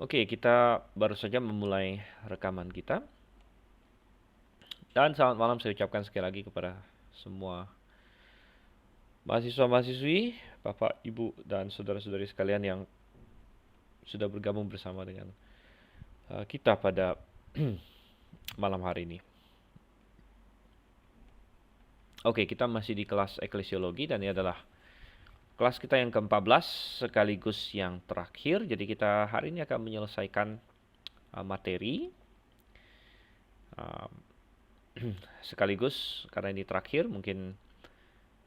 Oke, kita baru saja memulai rekaman kita. Dan selamat malam saya ucapkan sekali lagi kepada semua mahasiswa-mahasiswi, Bapak, Ibu, dan saudara-saudari sekalian yang sudah bergabung bersama dengan kita pada malam hari ini. Oke, kita masih di kelas eklesiologi dan ini adalah kelas kita yang ke-14 sekaligus yang terakhir. Jadi kita hari ini akan menyelesaikan materi sekaligus karena ini terakhir. Mungkin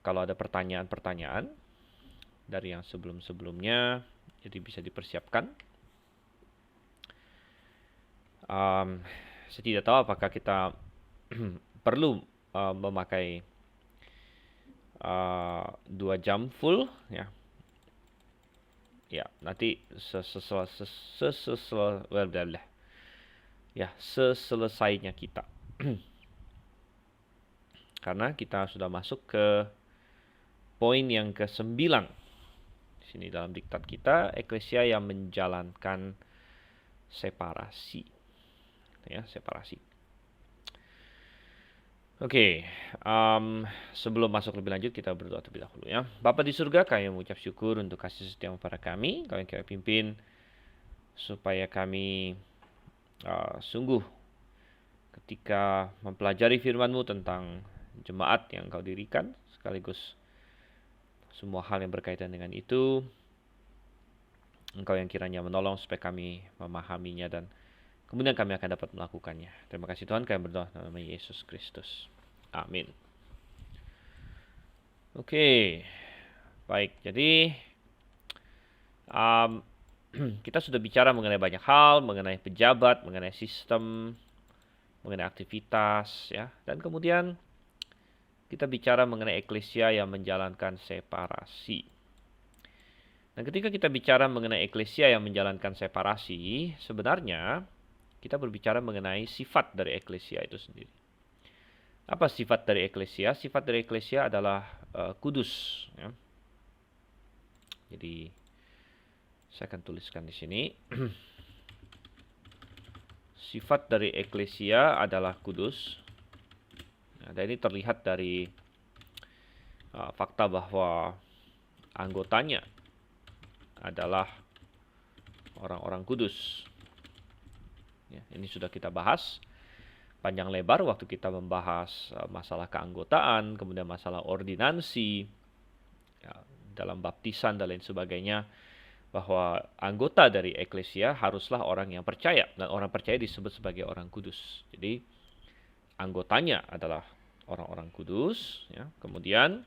kalau ada pertanyaan-pertanyaan dari yang sebelum-sebelumnya, jadi bisa dipersiapkan. Saya tidak tahu apakah kita perlu memakai 2 jam full, ya. Ya, nanti seselesainya kita. Karena kita sudah masuk ke poin yang ke-9. Di sini dalam diktat kita, eklesia yang menjalankan separasi. Ya, separasi. Oke, sebelum masuk lebih lanjut kita berdoa terlebih dahulu ya. Bapa di surga, kami mengucap syukur untuk kasih setiamu pada kami, kau yang kami pimpin, supaya kami sungguh ketika mempelajari firman-Mu tentang jemaat yang kau dirikan, sekaligus semua hal yang berkaitan dengan itu, Engkau yang kiranya menolong supaya kami memahaminya dan kemudian kami akan dapat melakukannya. Terima kasih Tuhan, kami berdoa dalam nama Yesus Kristus. Amin. Oke, baik. Jadi kita sudah bicara mengenai banyak hal, mengenai pejabat, mengenai sistem, mengenai aktivitas, ya. Dan kemudian kita bicara mengenai eklesia yang menjalankan separasi. Nah, ketika kita bicara mengenai eklesia yang menjalankan separasi, sebenarnya kita berbicara mengenai sifat dari eklesia itu sendiri. Apa sifat dari eklesia? Sifat dari eklesia adalah kudus. Ya. Jadi saya akan tuliskan di sini. Sifat dari eklesia adalah kudus. Nah, dan ini terlihat dari fakta bahwa anggotanya adalah orang-orang kudus. Ya, ini sudah kita bahas panjang lebar waktu kita membahas masalah keanggotaan, kemudian masalah ordinansi, ya, dalam baptisan dan lain sebagainya, bahwa anggota dari eklesia haruslah orang yang percaya, dan orang percaya disebut sebagai orang kudus. Jadi anggotanya adalah orang-orang kudus, ya. Kemudian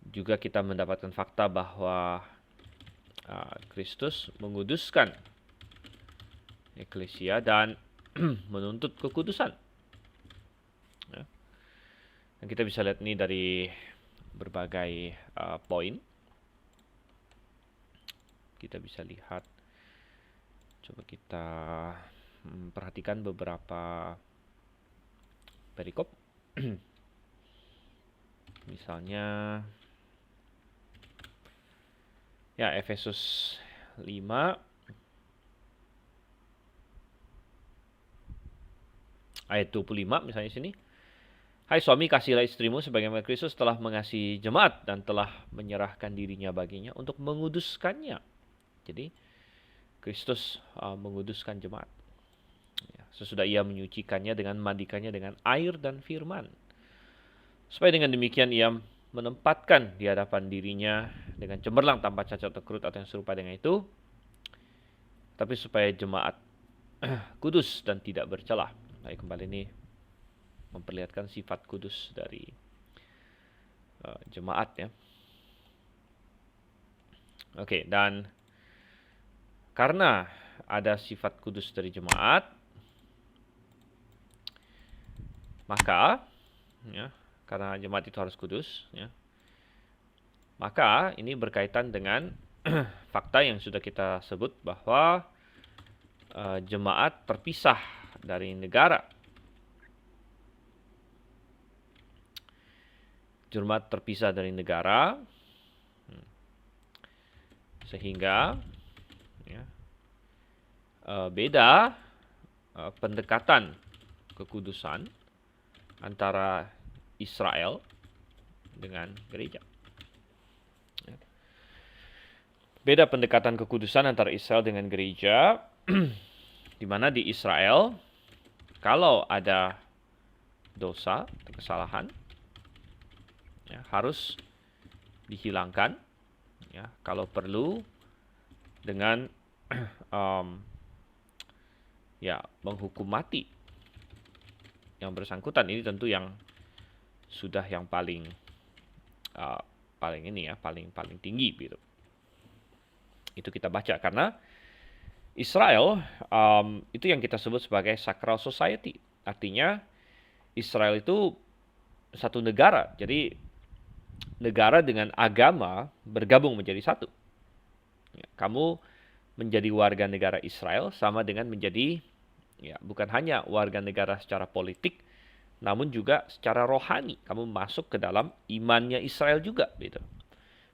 juga kita mendapatkan fakta bahwa Kristus menguduskan eklesia dan menuntut kekudusan. Ya. Dan kita bisa lihat ini dari berbagai poin. Kita bisa lihat, coba kita perhatikan beberapa perikop. Misalnya, ya, Efesus 5 ayat 25 misalnya sini. Hai suami, kasihilah istrimu sebagaimana Kristus telah mengasihi jemaat dan telah menyerahkan dirinya baginya untuk menguduskannya. Jadi Kristus menguduskan jemaat. Ya, sesudah ia menyucikannya dengan mandikannya dengan air dan firman. Supaya dengan demikian ia menempatkan di hadapan dirinya dengan cemerlang tanpa cacat atau kerut atau yang serupa dengan itu. Tapi supaya jemaat kudus dan tidak bercelah. Baik, kembali ini memperlihatkan sifat kudus dari jemaat ya. Oke, dan karena ada sifat kudus dari jemaat, maka ya, karena jemaat itu harus kudus ya, maka ini berkaitan dengan fakta yang sudah kita sebut bahwa jemaat terpisah dari negara. Jemaat terpisah dari negara. Sehingga ya, beda pendekatan kekudusan antara Israel dengan gereja. Beda pendekatan kekudusan antara Israel dengan gereja, di mana di Israel, kalau ada dosa atau kesalahan, ya, harus dihilangkan, ya, kalau perlu dengan ya, menghukum mati yang bersangkutan. Ini tentu yang sudah yang paling paling tinggi gitu. Itu kita baca karena Israel itu yang kita sebut sebagai sacral society. Artinya Israel itu satu negara. Jadi negara dengan agama bergabung menjadi satu. Ya, kamu menjadi warga negara Israel sama dengan menjadi, ya, bukan hanya warga negara secara politik, namun juga secara rohani. Kamu masuk ke dalam imannya Israel juga gitu.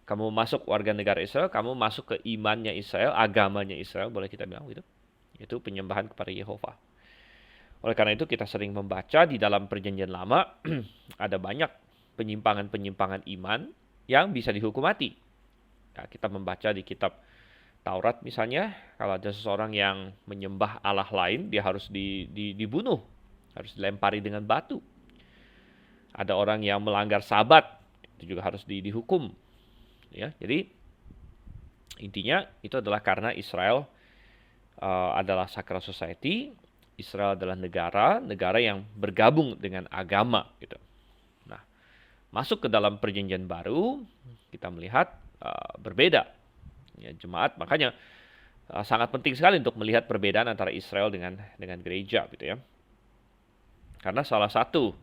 Kamu masuk warga negara Israel, kamu masuk ke imannya Israel, agamanya Israel, boleh kita bilang gitu. Itu penyembahan kepada Yehova. Oleh karena itu kita sering membaca di dalam perjanjian lama, ada banyak penyimpangan-penyimpangan iman yang bisa dihukum mati. Nah, kita membaca di kitab Taurat misalnya, kalau ada seseorang yang menyembah Allah lain, dia harus dibunuh, harus dilempari dengan batu. Ada orang yang melanggar Sabat, itu juga harus dihukum. Ya, jadi intinya itu adalah karena Israel adalah sacral society, Israel adalah negara yang bergabung dengan agama gitu. Nah, masuk ke dalam perjanjian baru, kita melihat berbeda. Ya, jemaat, makanya sangat penting sekali untuk melihat perbedaan antara Israel dengan gereja gitu ya. Karena salah satu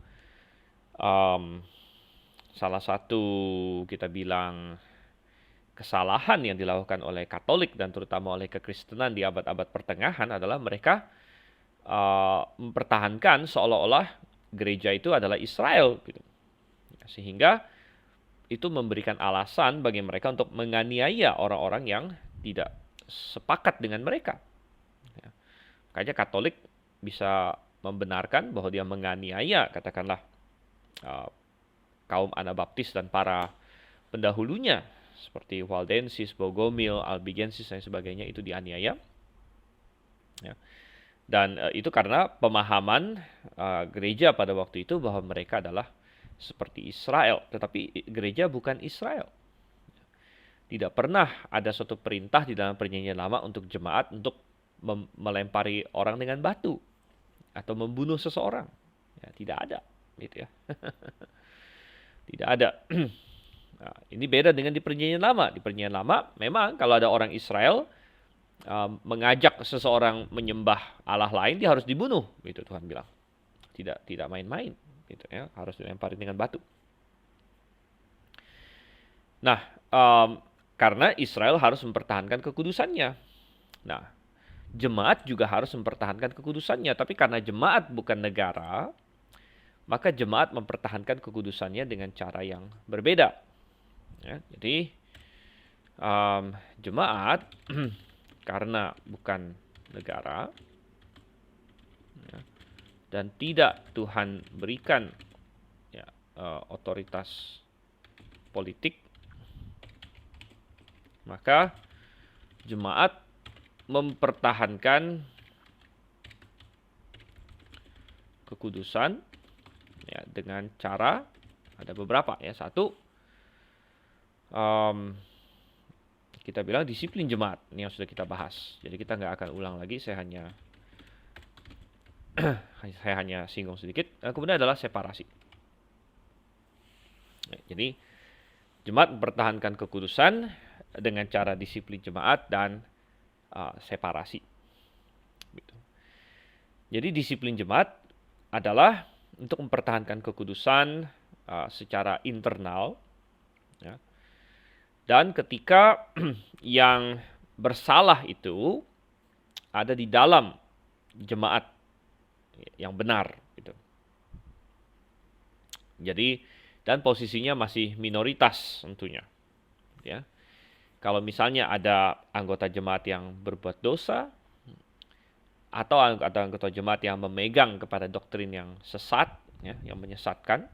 kita bilang kesalahan yang dilakukan oleh Katolik dan terutama oleh kekristenan di abad-abad pertengahan adalah mereka mempertahankan seolah-olah gereja itu adalah Israel gitu. Sehingga itu memberikan alasan bagi mereka untuk menganiaya orang-orang yang tidak sepakat dengan mereka. Ya. Makanya Katolik bisa membenarkan bahwa dia menganiaya, katakanlah, kaum Anabaptis dan para pendahulunya seperti Waldensis, Bogomil, Albigensis dan sebagainya, itu dianiaya. Ya. Dan itu karena pemahaman gereja pada waktu itu bahwa mereka adalah seperti Israel, tetapi gereja bukan Israel. Tidak pernah ada suatu perintah di dalam perjanjian lama untuk jemaat untuk melempari orang dengan batu atau membunuh seseorang. Ya, tidak ada, gitu ya. Tidak ada. Nah, ini beda dengan di perjanjian lama. Di perjanjian lama, memang kalau ada orang Israel mengajak seseorang menyembah Allah lain, dia harus dibunuh, gitu Tuhan bilang. Tidak main-main, gitu ya. Harus dilempari dengan batu. Nah, karena Israel harus mempertahankan kekudusannya. Nah, jemaat juga harus mempertahankan kekudusannya. Tapi karena jemaat bukan negara, maka jemaat mempertahankan kekudusannya dengan cara yang berbeda. Ya, jadi jemaat karena bukan negara, ya, dan tidak Tuhan berikan, ya, otoritas politik, maka jemaat mempertahankan kekudusan, ya, dengan cara ada beberapa, ya. Satu, kita bilang disiplin jemaat. Ini yang sudah kita bahas. Jadi kita nggak akan ulang lagi. Saya hanya singgung sedikit. Kemudian adalah separasi. Jadi jemaat mempertahankan kekudusan dengan cara disiplin jemaat dan separasi. Gitu. Jadi disiplin jemaat adalah untuk mempertahankan kekudusan secara internal, ya. Dan ketika yang bersalah itu ada di dalam jemaat yang benar, gitu. Jadi dan posisinya masih minoritas tentunya, ya. kalau misalnya ada anggota jemaat yang berbuat dosa, atau ada anggota jemaat yang memegang kepada doktrin yang sesat, ya, yang menyesatkan,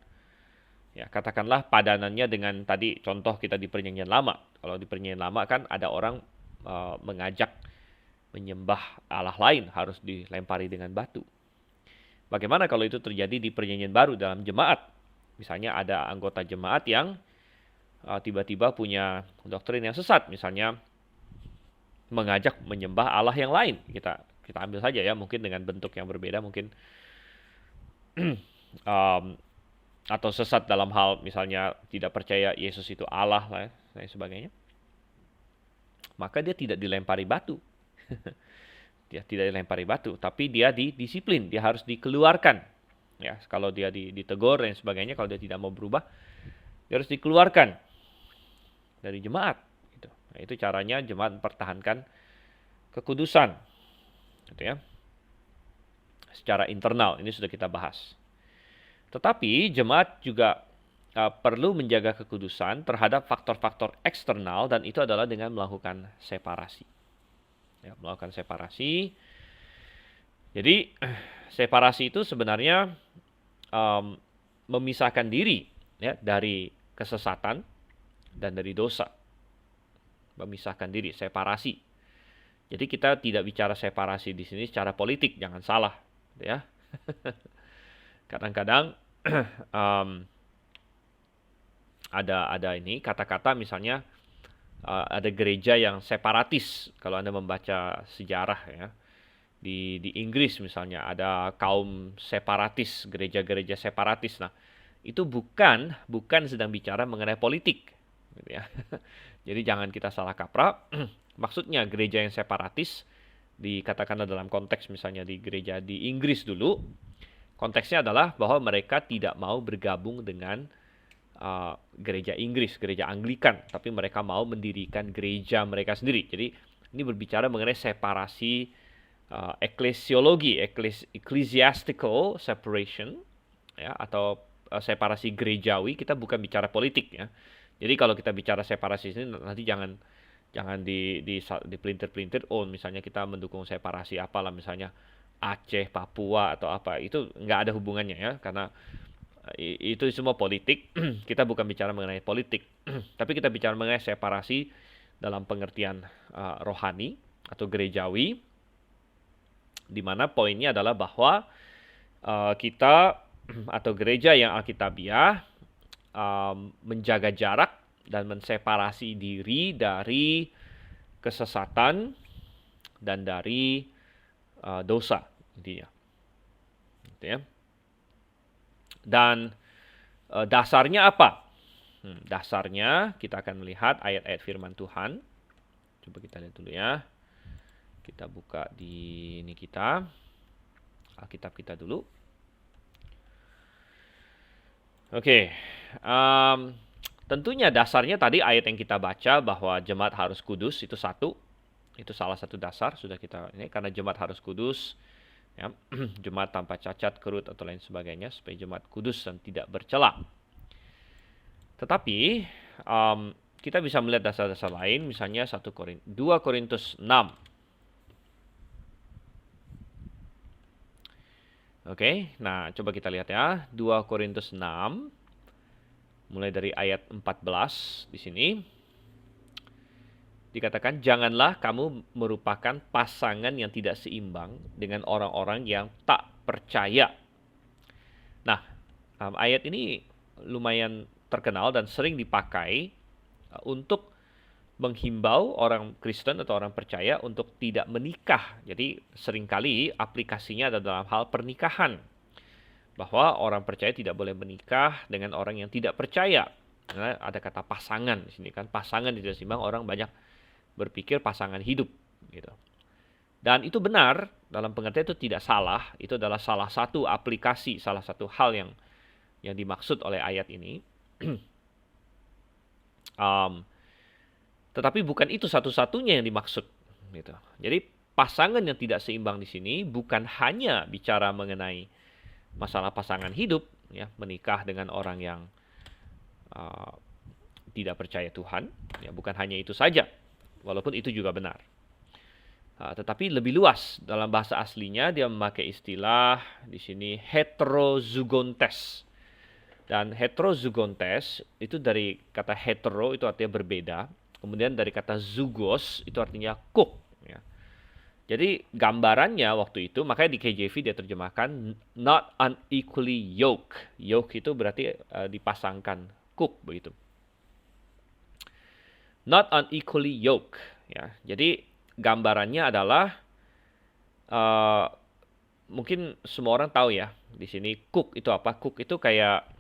ya katakanlah padanannya dengan tadi contoh kita di Perjanjian Lama. Kalau di Perjanjian Lama kan ada orang mengajak menyembah Allah lain, harus dilempari dengan batu. Bagaimana kalau itu terjadi di Perjanjian Baru dalam jemaat? Misalnya ada anggota jemaat yang tiba-tiba punya doktrin yang sesat, misalnya mengajak menyembah Allah yang lain. Kita ambil saja ya, mungkin dengan bentuk yang berbeda, mungkin atau sesat dalam hal misalnya tidak percaya Yesus itu Allah dan sebagainya. Maka dia tidak dilempari batu. Dia tidak dilempari batu, tapi dia didisiplin, dia harus dikeluarkan. Ya, kalau dia ditegur dan sebagainya, kalau dia tidak mau berubah, dia harus dikeluarkan dari jemaat. Gitu. Nah, itu caranya jemaat mempertahankan kekudusan. Gitu ya. Secara internal, ini sudah kita bahas. Tetapi jemaat juga perlu menjaga kekudusan terhadap faktor-faktor eksternal, dan itu adalah dengan melakukan separasi. Ya, melakukan separasi. Jadi separasi itu sebenarnya memisahkan diri ya dari kesesatan dan dari dosa. Memisahkan diri, separasi. Jadi kita tidak bicara separasi di sini secara politik, jangan salah, ya. Kadang-kadang ada ini kata-kata misalnya ada gereja yang separatis. Kalau Anda membaca sejarah ya, di Inggris misalnya ada kaum separatis, gereja-gereja separatis. Nah, itu bukan sedang bicara mengenai politik, gitu ya. Jadi jangan kita salah kaprah. Maksudnya gereja yang separatis dikatakan dalam konteks misalnya di gereja di Inggris dulu, konteksnya adalah bahwa mereka tidak mau bergabung dengan gereja Inggris, gereja Anglikan, tapi mereka mau mendirikan gereja mereka sendiri. Jadi ini berbicara mengenai separasi eklesiologi, ecclesiastical separation, ya, atau separasi gerejawi. Kita bukan bicara politik ya. Jadi kalau kita bicara separasi ini nanti jangan dipelintir-pelintir. Oh, misalnya kita mendukung separasi apalah, misalnya Aceh, Papua atau apa, itu nggak ada hubungannya ya, karena itu semua politik. Kita bukan bicara mengenai politik, tapi kita bicara mengenai separasi dalam pengertian rohani atau gerejawi, di mana poinnya adalah bahwa kita atau gereja yang alkitabiah menjaga jarak dan menseparasi diri dari kesesatan dan dari dosa, intinya. Gitu ya. Dan dasarnya apa? Dasarnya kita akan melihat ayat-ayat firman Tuhan. Coba kita lihat dulu ya. Kita buka di ini kita, Alkitab kita dulu. Oke. Tentunya dasarnya tadi ayat yang kita baca bahwa jemaat harus kudus, itu satu. Itu salah satu dasar, sudah kita ini, karena jemaat harus kudus. Ya, jemaat tanpa cacat, kerut atau lain sebagainya, supaya jemaat kudus dan tidak bercela. Tetapi kita bisa melihat dasar-dasar lain, misalnya 2 Korintus 6. Oke, nah coba kita lihat ya, 2 Korintus 6 mulai dari ayat 14 di sini. Dikatakan, janganlah kamu merupakan pasangan yang tidak seimbang dengan orang-orang yang tak percaya. Nah, ayat ini lumayan terkenal dan sering dipakai untuk menghimbau orang Kristen atau orang percaya untuk tidak menikah. Jadi seringkali aplikasinya ada dalam hal pernikahan. Bahwa orang percaya tidak boleh menikah dengan orang yang tidak percaya. Karena ada kata pasangan di sini kan, pasangan tidak seimbang, orang banyak berpikir pasangan hidup gitu. Dan itu benar, dalam pengertian itu tidak salah, itu adalah salah satu aplikasi, salah satu hal yang dimaksud oleh ayat ini. Tetapi bukan itu satu-satunya yang dimaksud gitu. Jadi pasangan yang tidak seimbang di sini bukan hanya bicara mengenai masalah pasangan hidup ya, menikah dengan orang yang tidak percaya Tuhan, ya bukan hanya itu saja. walaupun itu juga benar. Tetapi lebih luas dalam bahasa aslinya dia memakai istilah di sini heterozygontes. Dan heterozygontes itu dari kata hetero itu artinya berbeda, kemudian dari kata zygos itu artinya cook. Ya. Jadi gambarannya waktu itu, makanya di KJV dia terjemahkan not unequally yoke. Yoke itu berarti dipasangkan, cook begitu. Not unequally yoke. Ya. Jadi gambarannya adalah mungkin semua orang tahu ya di sini cook itu apa? Cook itu kayak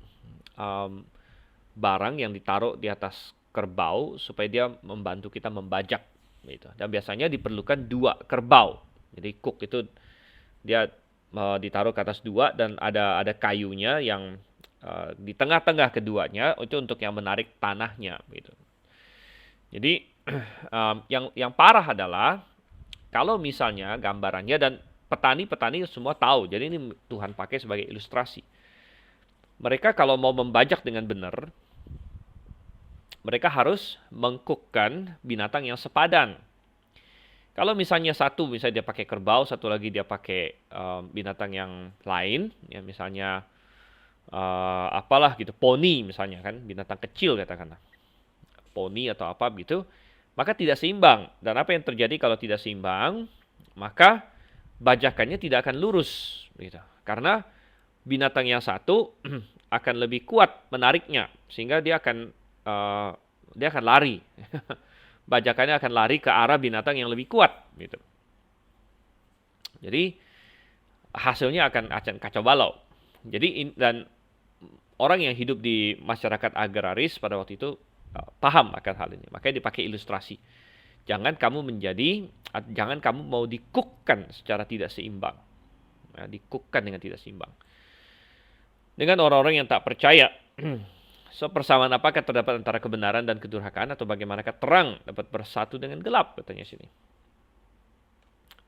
barang yang ditaruh di atas kerbau supaya dia membantu kita membajak gitu. Dan biasanya diperlukan 2 kerbau. Jadi cook itu dia ditaruh ke atas 2 dan ada kayunya yang di tengah-tengah keduanya itu untuk yang menarik tanahnya gitu. Jadi yang parah adalah kalau misalnya gambarannya dan petani-petani semua tahu. Jadi ini Tuhan pakai sebagai ilustrasi. Mereka kalau mau membajak dengan benar, mereka harus mengkukkan binatang yang sepadan. Kalau misalnya misalnya dia pakai kerbau, satu lagi dia pakai binatang yang lain, ya misalnya apalah gitu, poni misalnya kan, binatang kecil katakanlah, poni atau apa gitu, maka tidak seimbang. Dan apa yang terjadi kalau tidak seimbang? Maka bajakannya tidak akan lurus, gitu. Karena binatang yang satu akan lebih kuat menariknya, sehingga dia akan lari. Bajakannya akan lari ke arah binatang yang lebih kuat, gitu. Jadi hasilnya akan kacau balau. Jadi dan orang yang hidup di masyarakat agraris pada waktu itu paham akan hal ini. Makanya dipakai ilustrasi. Jangan kamu mau dikukkan secara tidak seimbang. Ya, dikukkan dengan tidak seimbang. Dengan orang-orang yang tak percaya. So, persamaan apakah terdapat antara kebenaran dan kedurhakaan, atau bagaimanakah terang dapat bersatu dengan gelap, katanya sini.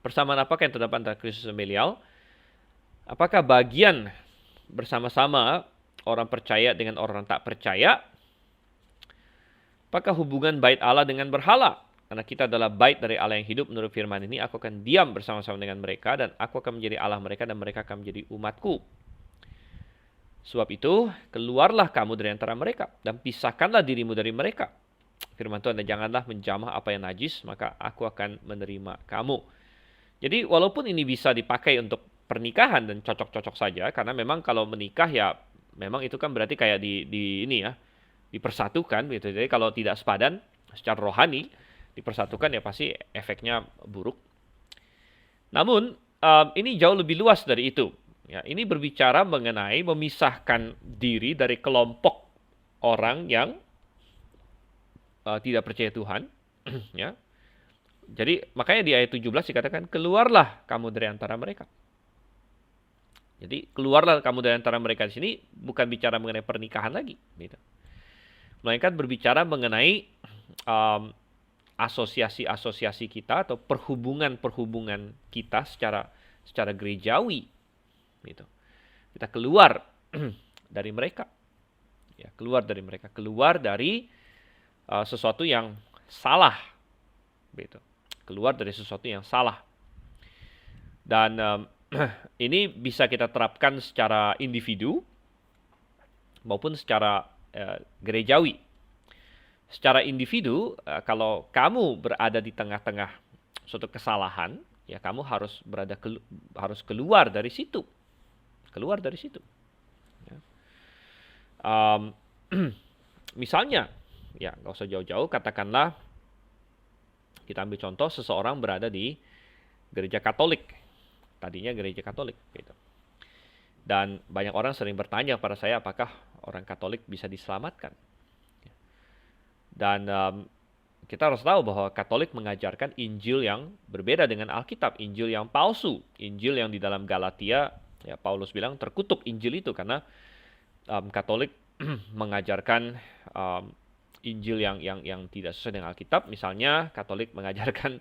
Persamaan apakah yang terdapat antara Kristus dan Belial? Apakah bagian bersama-sama orang percaya dengan orang tak percaya? Apakah hubungan bait Allah dengan berhala? Karena kita adalah bait dari Allah yang hidup, menurut firman ini, aku akan diam bersama-sama dengan mereka, dan aku akan menjadi Allah mereka, dan mereka akan menjadi umatku. Sebab itu, keluarlah kamu dari antara mereka, dan pisahkanlah dirimu dari mereka. Firman Tuhan, dan janganlah menjamah apa yang najis, maka aku akan menerima kamu. Jadi, walaupun ini bisa dipakai untuk pernikahan dan cocok-cocok saja, karena memang kalau menikah ya, memang itu kan berarti kayak dipersatukan gitu. Jadi kalau tidak sepadan secara rohani, dipersatukan ya pasti efeknya buruk. Namun, ini jauh lebih luas dari itu. Ya, ini berbicara mengenai memisahkan diri dari kelompok orang yang tidak percaya Tuhan. Ya. Jadi makanya di ayat 17 dikatakan, keluarlah kamu dari antara mereka. Jadi keluarlah kamu dari antara mereka, di sini bukan bicara mengenai pernikahan lagi. Gitu. Melainkan berbicara mengenai asosiasi-asosiasi kita atau perhubungan-perhubungan kita secara gerejawi. Gitu. Kita keluar dari mereka. Ya, keluar dari mereka, keluar dari sesuatu yang salah. Gitu. Keluar dari sesuatu yang salah. Dan ini bisa kita terapkan secara individu maupun secara gerejawi. Secara individu, kalau kamu berada di tengah-tengah suatu kesalahan, ya kamu harus keluar dari situ. Keluar dari situ. Ya. Misalnya, ya nggak usah jauh-jauh, katakanlah kita ambil contoh seseorang berada di gereja Katolik. Tadinya gereja Katolik. Gitu. Dan banyak orang sering bertanya pada saya, apakah orang Katolik bisa diselamatkan? Dan kita harus tahu bahwa Katolik mengajarkan Injil yang berbeda dengan Alkitab. Injil yang palsu. Injil yang di dalam Galatia, ya Paulus bilang terkutuk Injil itu, karena Katolik mengajarkan Injil yang tidak sesuai dengan Alkitab. Misalnya Katolik mengajarkan,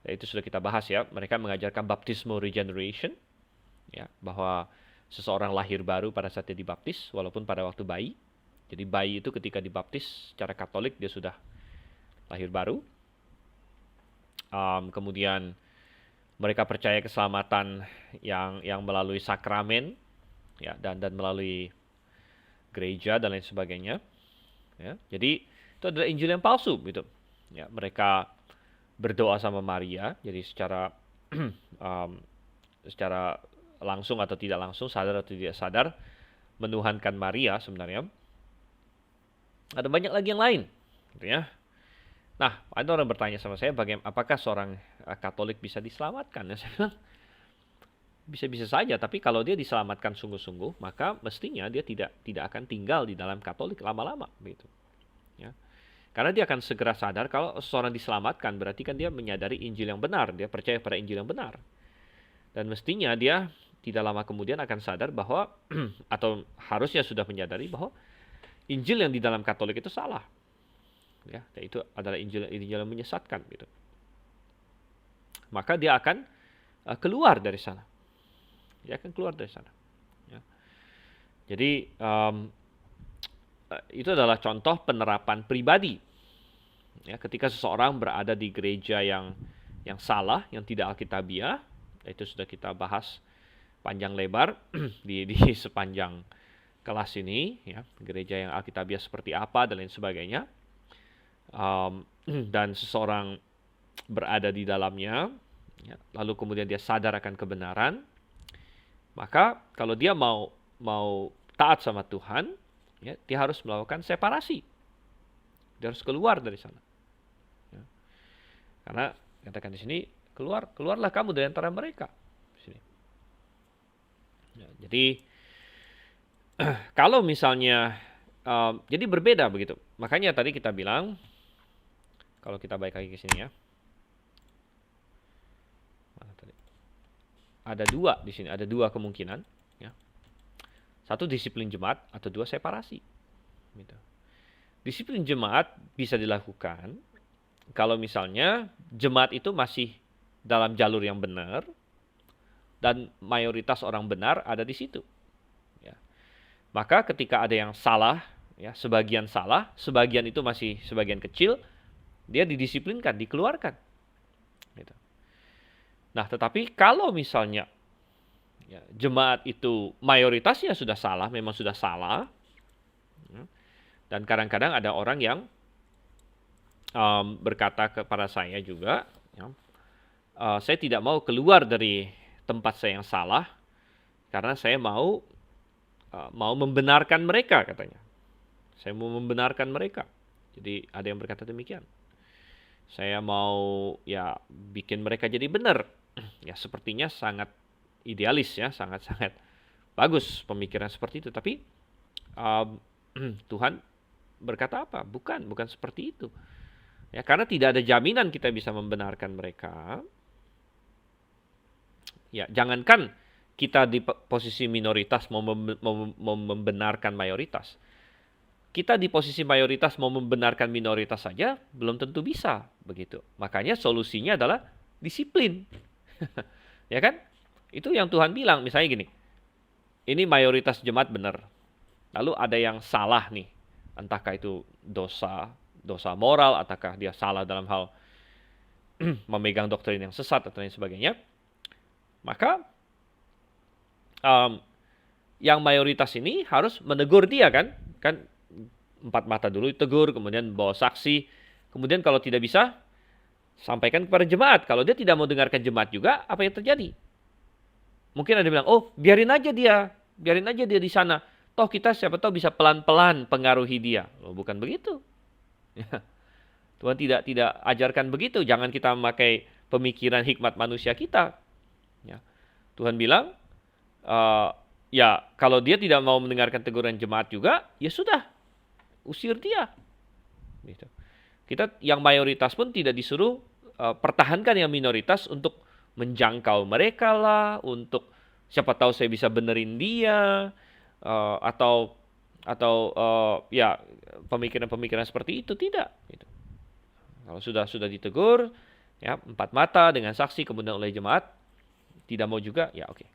ya itu sudah kita bahas ya, mereka mengajarkan baptismal regeneration, ya, bahwa seseorang lahir baru pada saat dia dibaptis, walaupun pada waktu bayi. Jadi bayi itu ketika dibaptis secara Katolik dia sudah lahir baru. kemudian mereka percaya keselamatan yang melalui sakramen, ya, dan melalui gereja dan lain sebagainya. Ya, jadi itu adalah Injil yang palsu, gitu. Ya, mereka berdoa sama Maria, jadi secara secara langsung atau tidak langsung, sadar atau tidak sadar, menuhankan Maria sebenarnya. Ada banyak lagi yang lain, gitu ya. Nah, ada orang bertanya sama saya, apakah seorang Katolik bisa diselamatkan? Ya, saya bilang, bisa-bisa saja, tapi kalau dia diselamatkan sungguh-sungguh, maka mestinya dia tidak akan tinggal di dalam Katolik lama-lama, begitu. Ya. Karena dia akan segera sadar kalau seorang diselamatkan, berarti kan dia menyadari Injil yang benar, dia percaya pada Injil yang benar. Dan mestinya dia tidak lama kemudian akan sadar bahwa, atau harusnya sudah menyadari bahwa Injil yang di dalam Katolik itu salah. Ya, itu adalah Injil yang menyesatkan, gitu. Maka dia akan keluar dari sana. Dia akan keluar dari sana. Ya. Jadi itu adalah contoh penerapan pribadi. Ya, ketika seseorang berada di gereja yang salah, yang tidak alkitabiah, itu sudah kita bahas panjang lebar di sepanjang kelas ini, ya, gereja yang alkitabiah seperti apa dan lain sebagainya. Dan seseorang berada di dalamnya, ya, lalu kemudian dia sadar akan kebenaran, maka kalau dia mau taat sama Tuhan, ya, dia harus melakukan separasi. Dia harus keluar dari sana. Ya. Karena katakan di sini, keluarlah kamu dari antara mereka. Di sini. Ya, jadi kalau misalnya jadi berbeda begitu. Makanya tadi kita bilang, kalau kita balik lagi ke sini ya. Mana tadi? Ada dua di sini, ada dua kemungkinan, ya. Satu disiplin jemaat atau dua separasi. Gitu. Disiplin jemaat bisa dilakukan kalau misalnya jemaat itu masih dalam jalur yang benar dan mayoritas orang benar ada di situ. Ya. Maka ketika ada yang salah, ya, sebagian salah, sebagian itu masih sebagian kecil, dia didisiplinkan, dikeluarkan. Gitu. Nah, tetapi kalau misalnya, ya, jemaat itu mayoritasnya sudah salah, memang sudah salah, ya, dan kadang-kadang ada orang yang berkata kepada saya juga, ya, saya tidak mau keluar dari tempat saya yang salah karena saya mau membenarkan mereka, katanya. Saya mau membenarkan mereka. Jadi ada yang berkata demikian. Saya mau, ya, bikin mereka jadi benar. Ya, sepertinya sangat idealis, ya, sangat-sangat bagus pemikiran seperti itu. Tapi Tuhan berkata apa? Bukan seperti itu. Ya, karena tidak ada jaminan kita bisa membenarkan mereka. Ya, jangankan kita di posisi minoritas mau membenarkan mayoritas. Kita di posisi mayoritas mau membenarkan minoritas saja belum tentu bisa, begitu. Makanya solusinya adalah disiplin. Ya kan? Itu yang Tuhan bilang, misalnya gini. Ini mayoritas jemaat benar. Lalu ada yang salah nih. Entahkah itu dosa moral, ataukah dia salah dalam hal memegang doktrin yang sesat atau lain sebagainya. Maka yang mayoritas ini harus menegur dia, kan 4 mata dulu ditegur, kemudian bawa saksi, kemudian kalau tidak bisa sampaikan kepada jemaat. Kalau dia tidak mau dengarkan jemaat juga, apa yang terjadi? Mungkin ada yang bilang, oh, biarin aja dia di sana, toh kita siapa tahu bisa pelan-pelan pengaruhi dia. Loh, bukan begitu. Ya. Tuhan tidak ajarkan begitu. Jangan kita memakai pemikiran hikmat manusia kita. Ya. Tuhan bilang, ya, kalau dia tidak mau mendengarkan teguran jemaat juga, ya sudah, usir dia. Gitu. Kita yang mayoritas pun tidak disuruh pertahankan yang minoritas untuk menjangkau mereka lah, untuk siapa tahu saya bisa benerin dia, atau ya, pemikiran-pemikiran seperti itu tidak. Gitu. Kalau sudah ditegur, ya, 4 mata dengan saksi kemudian oleh jemaat, tidak mau juga, ya oke.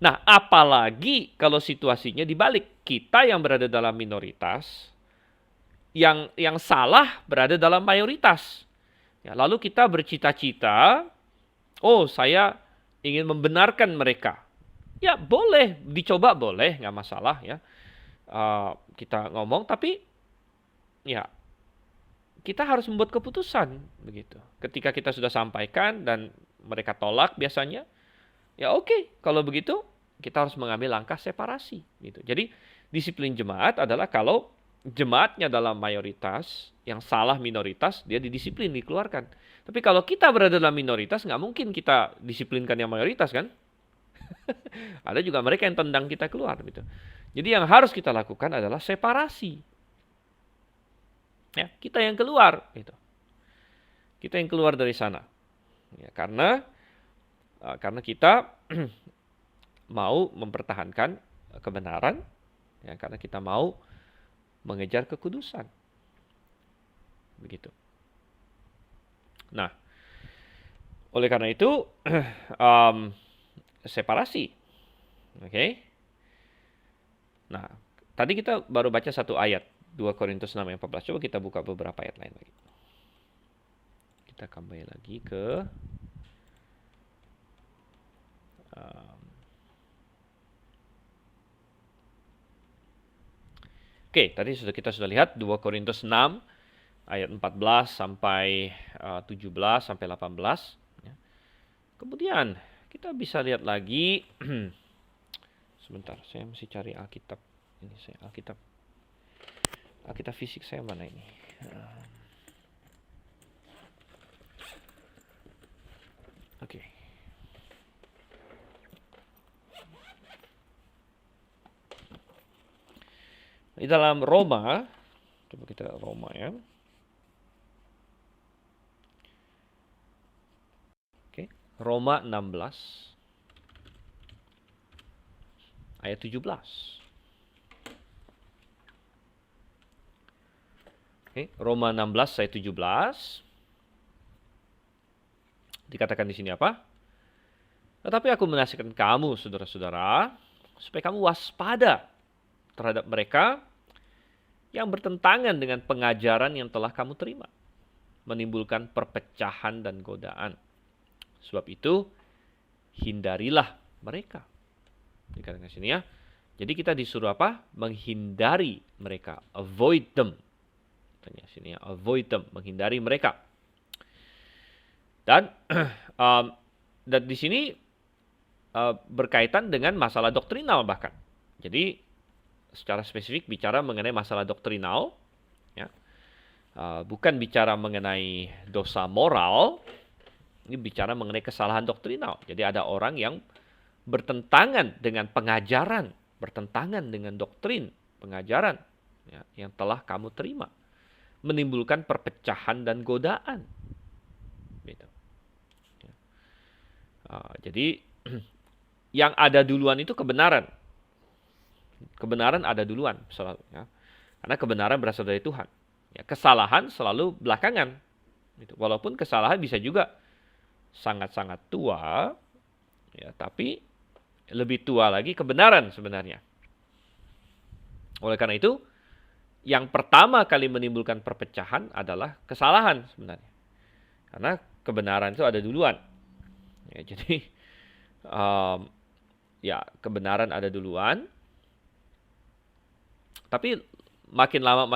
Nah, apalagi kalau situasinya dibalik. Kita yang berada dalam minoritas, yang salah berada dalam mayoritas. Ya, lalu kita bercita-cita, oh saya ingin membenarkan mereka. Ya boleh, dicoba boleh, nggak masalah ya. Kita ngomong, tapi ya kita harus membuat keputusan begitu. Ketika kita sudah sampaikan dan mereka tolak biasanya, ya oke, kalau begitu kita harus mengambil langkah separasi gitu. Jadi disiplin jemaat adalah kalau jemaatnya dalam mayoritas, yang salah minoritas, dia didisiplin, dikeluarkan. Tapi kalau kita berada dalam minoritas, nggak mungkin kita disiplinkan yang mayoritas kan? Ada juga mereka yang tendang kita keluar gitu. Jadi yang harus kita lakukan adalah separasi. Ya, kita yang keluar gitu. Kita yang keluar dari sana. Ya, karena kita mau mempertahankan kebenaran, ya, karena kita mau mengejar kekudusan. Begitu. Nah, oleh karena itu separasi. Oke. Nah, tadi kita baru baca satu ayat, 2 Korintus 6 ayat 14. Coba kita buka beberapa ayat lain lagi. Kita kembali lagi ke Oke, tadi kita sudah lihat 2 Korintus 6 ayat 14 sampai 17 sampai 18. Ya. Kemudian kita bisa lihat lagi. Sebentar, saya mesti cari Alkitab. Ini saya Alkitab fisik saya mana ini? Oke. Di dalam Roma, coba kita Roma ya. Oke, Roma 16 ayat 17. Oke, Roma 16 ayat 17. Dikatakan di sini apa? Tetapi aku menasihatkan kamu, saudara-saudara, supaya kamu waspada terhadap mereka yang bertentangan dengan pengajaran yang telah kamu terima, menimbulkan perpecahan dan godaan. Sebab itu, hindarilah mereka. Dikatakan di sini ya. Jadi kita disuruh apa? Menghindari mereka. Avoid them. Tanya sini ya. Avoid them. Menghindari mereka. Dan di sini berkaitan dengan masalah doktrinal bahkan. Jadi secara spesifik bicara mengenai masalah doktrinal, ya. Bukan bicara mengenai dosa moral, ini bicara mengenai kesalahan doktrinal. Jadi ada orang yang bertentangan dengan pengajaran, bertentangan dengan doktrin, pengajaran ya, yang telah kamu terima, menimbulkan perpecahan dan godaan. Gitu. Ya. Jadi yang ada duluan itu kebenaran. Kebenaran ada duluan, selalu, ya. Karena kebenaran berasal dari Tuhan. Ya, kesalahan selalu belakangan. Gitu. Walaupun kesalahan bisa juga sangat-sangat tua, ya, tapi lebih tua lagi kebenaran sebenarnya. Oleh karena itu, yang pertama kali menimbulkan perpecahan adalah kesalahan sebenarnya. Karena kebenaran itu ada duluan. Ya, jadi, ya kebenaran ada duluan. Tapi makin lama,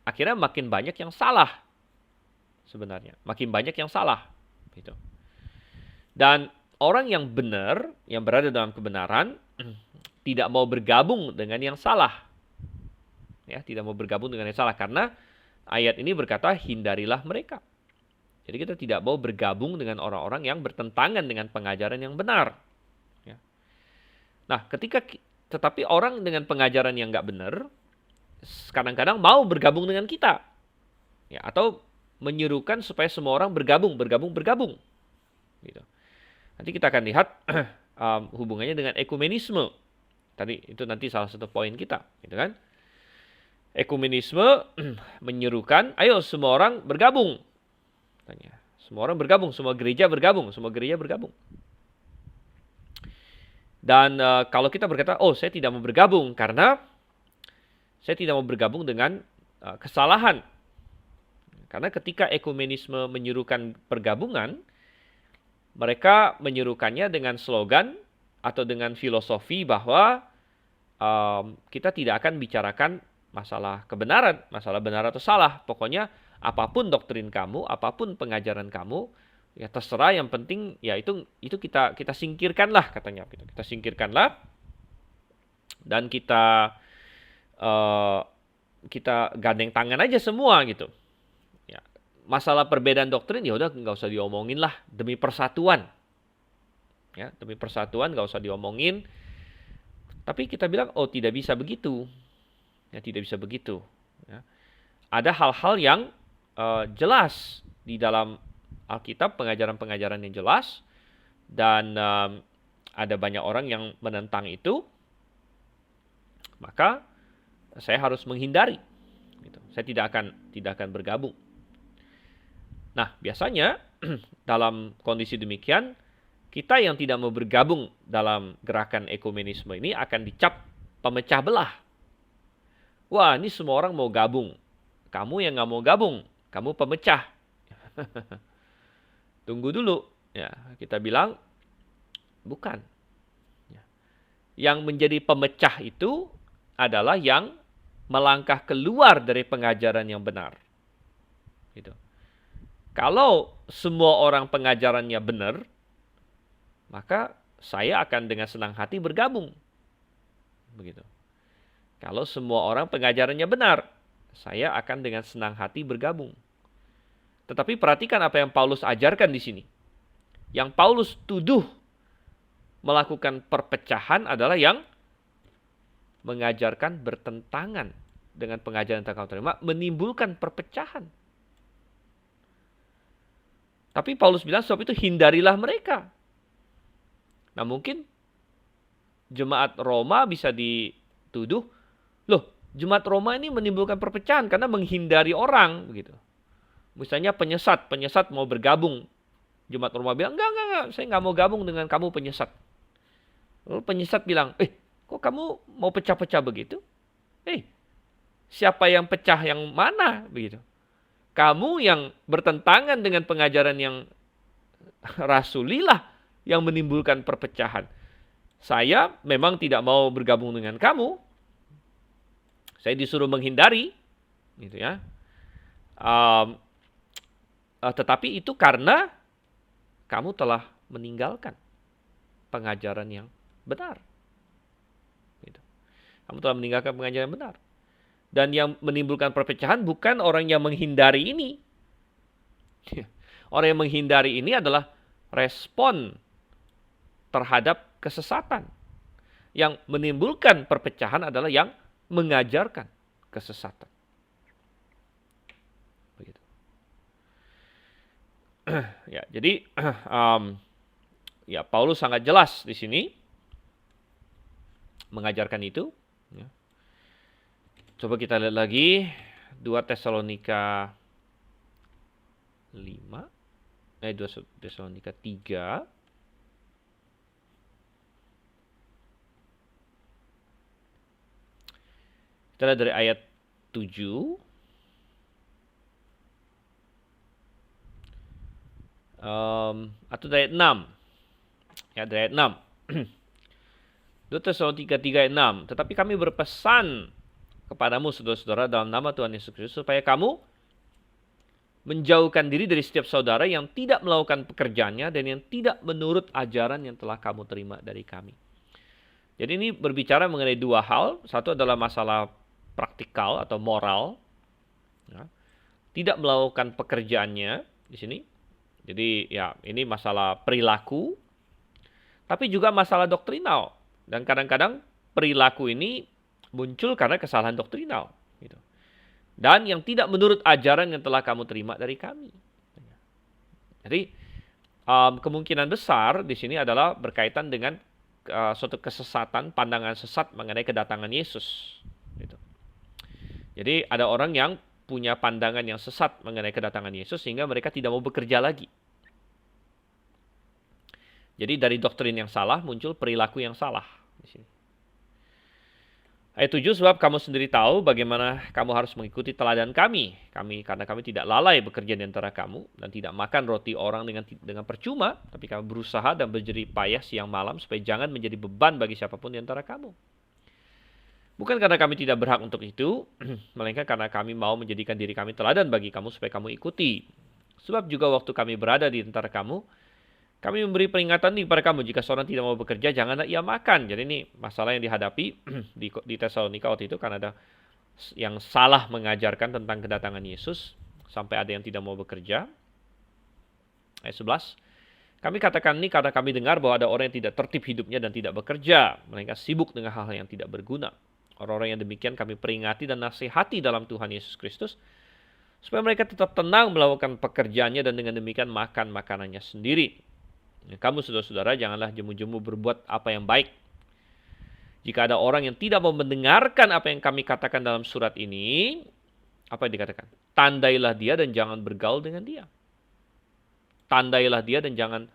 akhirnya makin banyak yang salah sebenarnya. Makin banyak yang salah. Gitu. Dan orang yang benar, yang berada dalam kebenaran, tidak mau bergabung dengan yang salah. Ya, tidak mau bergabung dengan yang salah. Karena ayat ini berkata, hindarilah mereka. Jadi kita tidak mau bergabung dengan orang-orang yang bertentangan dengan pengajaran yang benar. Ya. Nah, tetapi orang dengan pengajaran yang nggak benar, kadang-kadang mau bergabung dengan kita. Ya, atau menyerukan supaya semua orang bergabung. Gitu. Nanti kita akan lihat hubungannya dengan ekumenisme. Tadi itu nanti salah satu poin kita. Gitu kan? Ekumenisme menyerukan, ayo semua orang bergabung. Semua orang bergabung, semua gereja bergabung. Dan kalau kita berkata, oh saya tidak mau bergabung karena saya tidak mau bergabung dengan kesalahan. Karena ketika ekumenisme menyerukan pergabungan, mereka menyerukannya dengan slogan atau dengan filosofi bahwa kita tidak akan bicarakan masalah kebenaran, masalah benar atau salah. Pokoknya apapun doktrin kamu, apapun pengajaran kamu, ya terserah. Yang penting ya itu kita singkirkanlah, katanya. Kita singkirkanlah dan kita gandeng tangan aja semua gitu. Ya, masalah perbedaan doktrin ya udah nggak usah diomongin lah, demi persatuan. Ya, demi persatuan nggak usah diomongin. Tapi kita bilang, oh tidak bisa begitu. Ya, tidak bisa begitu. Ya. Ada hal-hal yang jelas di dalam Alkitab, pengajaran-pengajaran yang jelas. Dan ada banyak orang yang menentang itu. Maka saya harus menghindari. Gitu. Saya tidak akan bergabung. Nah, biasanya dalam kondisi demikian, kita yang tidak mau bergabung dalam gerakan ekumenisme ini akan dicap pemecah belah. Wah, ini semua orang mau gabung. Kamu yang nggak mau gabung, kamu pemecah. Tunggu dulu. Ya, kita bilang, bukan. Yang menjadi pemecah itu adalah yang melangkah keluar dari pengajaran yang benar. Gitu. Kalau semua orang pengajarannya benar, maka saya akan dengan senang hati bergabung. Begitu. Kalau semua orang pengajarannya benar, saya akan dengan senang hati bergabung. Tetapi perhatikan apa yang Paulus ajarkan di sini. Yang Paulus tuduh melakukan perpecahan adalah yang mengajarkan bertentangan dengan pengajaran yang kamu terima, menimbulkan perpecahan. Tapi Paulus bilang sebab itu hindarilah mereka. Nah, mungkin jemaat Roma bisa dituduh, loh, jemaat Roma ini menimbulkan perpecahan karena menghindari orang, begitu. Misalnya penyesat mau bergabung. Jemaat Roma bilang, enggak, saya nggak mau gabung dengan kamu penyesat. Lalu penyesat bilang, kok kamu mau pecah-pecah begitu? Siapa yang pecah yang mana? Begitu. Kamu yang bertentangan dengan pengajaran yang rasulilah yang menimbulkan perpecahan. Saya memang tidak mau bergabung dengan kamu. Saya disuruh menghindari, gitu ya. Tetapi itu karena kamu telah meninggalkan pengajaran yang benar. Gitu. Kamu telah meninggalkan pengajaran yang benar. Dan yang menimbulkan perpecahan bukan orang yang menghindari ini. Orang yang menghindari ini adalah respon terhadap kesesatan. Yang menimbulkan perpecahan adalah yang mengajarkan kesesatan. Begitu. Ya, jadi ya Paulus sangat jelas di sini mengajarkan itu. Ya. Coba kita lihat lagi 2 Tesalonika 5. 2 Tesalonika 3. Kita lihat dari ayat 7. Atau dari ayat 6. Ya, dari ayat 6. 2 Tesalonika 3 ayat 6. Tetapi kami berpesan kepadamu, saudara-saudara, dalam nama Tuhan Yesus Kristus, supaya kamu menjauhkan diri dari setiap saudara yang tidak melakukan pekerjaannya dan yang tidak menurut ajaran yang telah kamu terima dari kami. Jadi ini berbicara mengenai dua hal. Satu adalah masalah praktikal atau moral. Ya. Tidak melakukan pekerjaannya di sini. Jadi ya ini masalah perilaku. Tapi juga masalah doktrinal. Dan kadang-kadang perilaku ini muncul karena kesalahan doktrinal. Gitu. Dan yang tidak menurut ajaran yang telah kamu terima dari kami. Jadi kemungkinan besar di sini adalah berkaitan dengan suatu kesesatan, pandangan sesat mengenai kedatangan Yesus. Gitu. Jadi ada orang yang punya pandangan yang sesat mengenai kedatangan Yesus sehingga mereka tidak mau bekerja lagi. Jadi dari doktrin yang salah muncul perilaku yang salah di sini. Ayat 7, sebab kamu sendiri tahu bagaimana kamu harus mengikuti teladan kami. Karena kami tidak lalai bekerja di antara kamu dan tidak makan roti orang dengan percuma, tapi kami berusaha dan berjerih payah siang malam supaya jangan menjadi beban bagi siapapun di antara kamu. Bukan karena kami tidak berhak untuk itu, melainkan karena kami mau menjadikan diri kami teladan bagi kamu supaya kamu ikuti. Sebab juga waktu kami berada di antara kamu, kami memberi peringatan nih kepada kamu, jika seorang tidak mau bekerja, janganlah ia makan. Jadi ini masalah yang dihadapi di Tesalonika waktu itu, karena ada yang salah mengajarkan tentang kedatangan Yesus, sampai ada yang tidak mau bekerja. Ayat 11, kami katakan ini karena kami dengar bahwa ada orang yang tidak tertib hidupnya dan tidak bekerja, melainkan sibuk dengan hal-hal yang tidak berguna. Orang-orang yang demikian kami peringati dan nasihati dalam Tuhan Yesus Kristus, supaya mereka tetap tenang melakukan pekerjaannya dan dengan demikian makan makanannya sendiri. Kamu saudara-saudara, janganlah jemu-jemu berbuat apa yang baik. Jika ada orang yang tidak mau mendengarkan apa yang kami katakan dalam surat ini, apa yang dikatakan? Tandailah dia dan jangan bergaul dengan dia. Tandailah dia dan jangan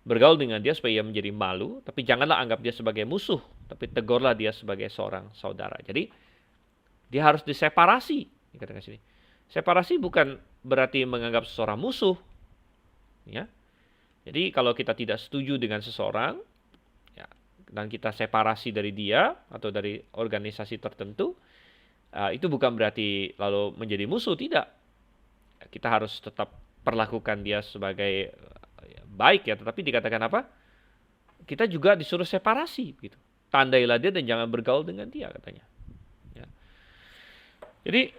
bergaul dengan dia supaya ia menjadi malu, tapi janganlah anggap dia sebagai musuh, tapi tegurlah dia sebagai seorang saudara. Jadi dia harus diseparasi, dikatakan sini. Separasi bukan berarti menganggap seseorang musuh, ya. Jadi kalau kita tidak setuju dengan seseorang, ya, dan kita separasi dari dia atau dari organisasi tertentu, itu bukan berarti lalu menjadi musuh, tidak. Kita harus tetap perlakukan dia sebagai baik, ya, tetapi dikatakan apa? Kita juga disuruh separasi, gitu. Tandailah dia dan jangan bergaul dengan dia, katanya. Ya. Jadi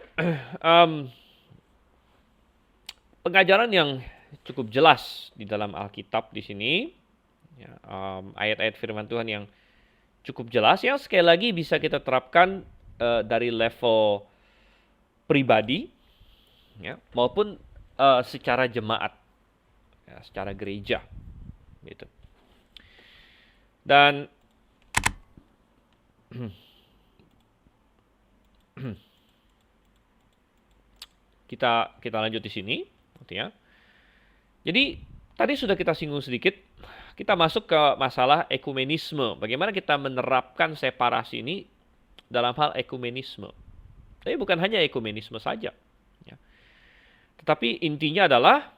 pengajaran yang cukup jelas di dalam Alkitab di sini, ya, ayat-ayat firman Tuhan yang cukup jelas, yang sekali lagi bisa kita terapkan dari level pribadi, ya, maupun secara jemaat, ya, secara gereja, gitu. Dan kita lanjut di sini, gitu ya. Jadi tadi sudah kita singgung sedikit, kita masuk ke masalah ekumenisme. Bagaimana kita menerapkan separasi ini dalam hal ekumenisme. Tapi bukan hanya ekumenisme saja, ya. Tetapi intinya adalah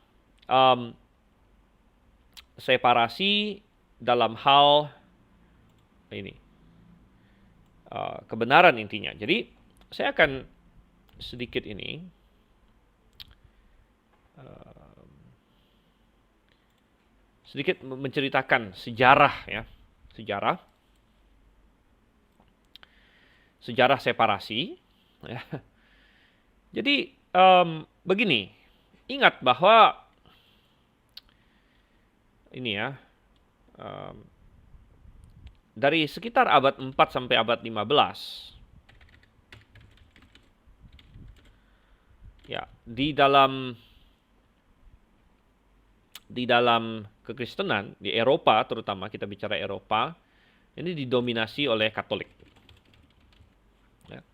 separasi dalam hal ini, kebenaran intinya. Jadi saya akan sedikit ini sedikit menceritakan sejarah, ya, sejarah separasi, ya. Jadi begini, ingat bahwa ini, ya, dari sekitar abad 4 sampai abad 15, ya, di dalam kekristenan di Eropa, terutama kita bicara Eropa, ini didominasi oleh Katolik, ya.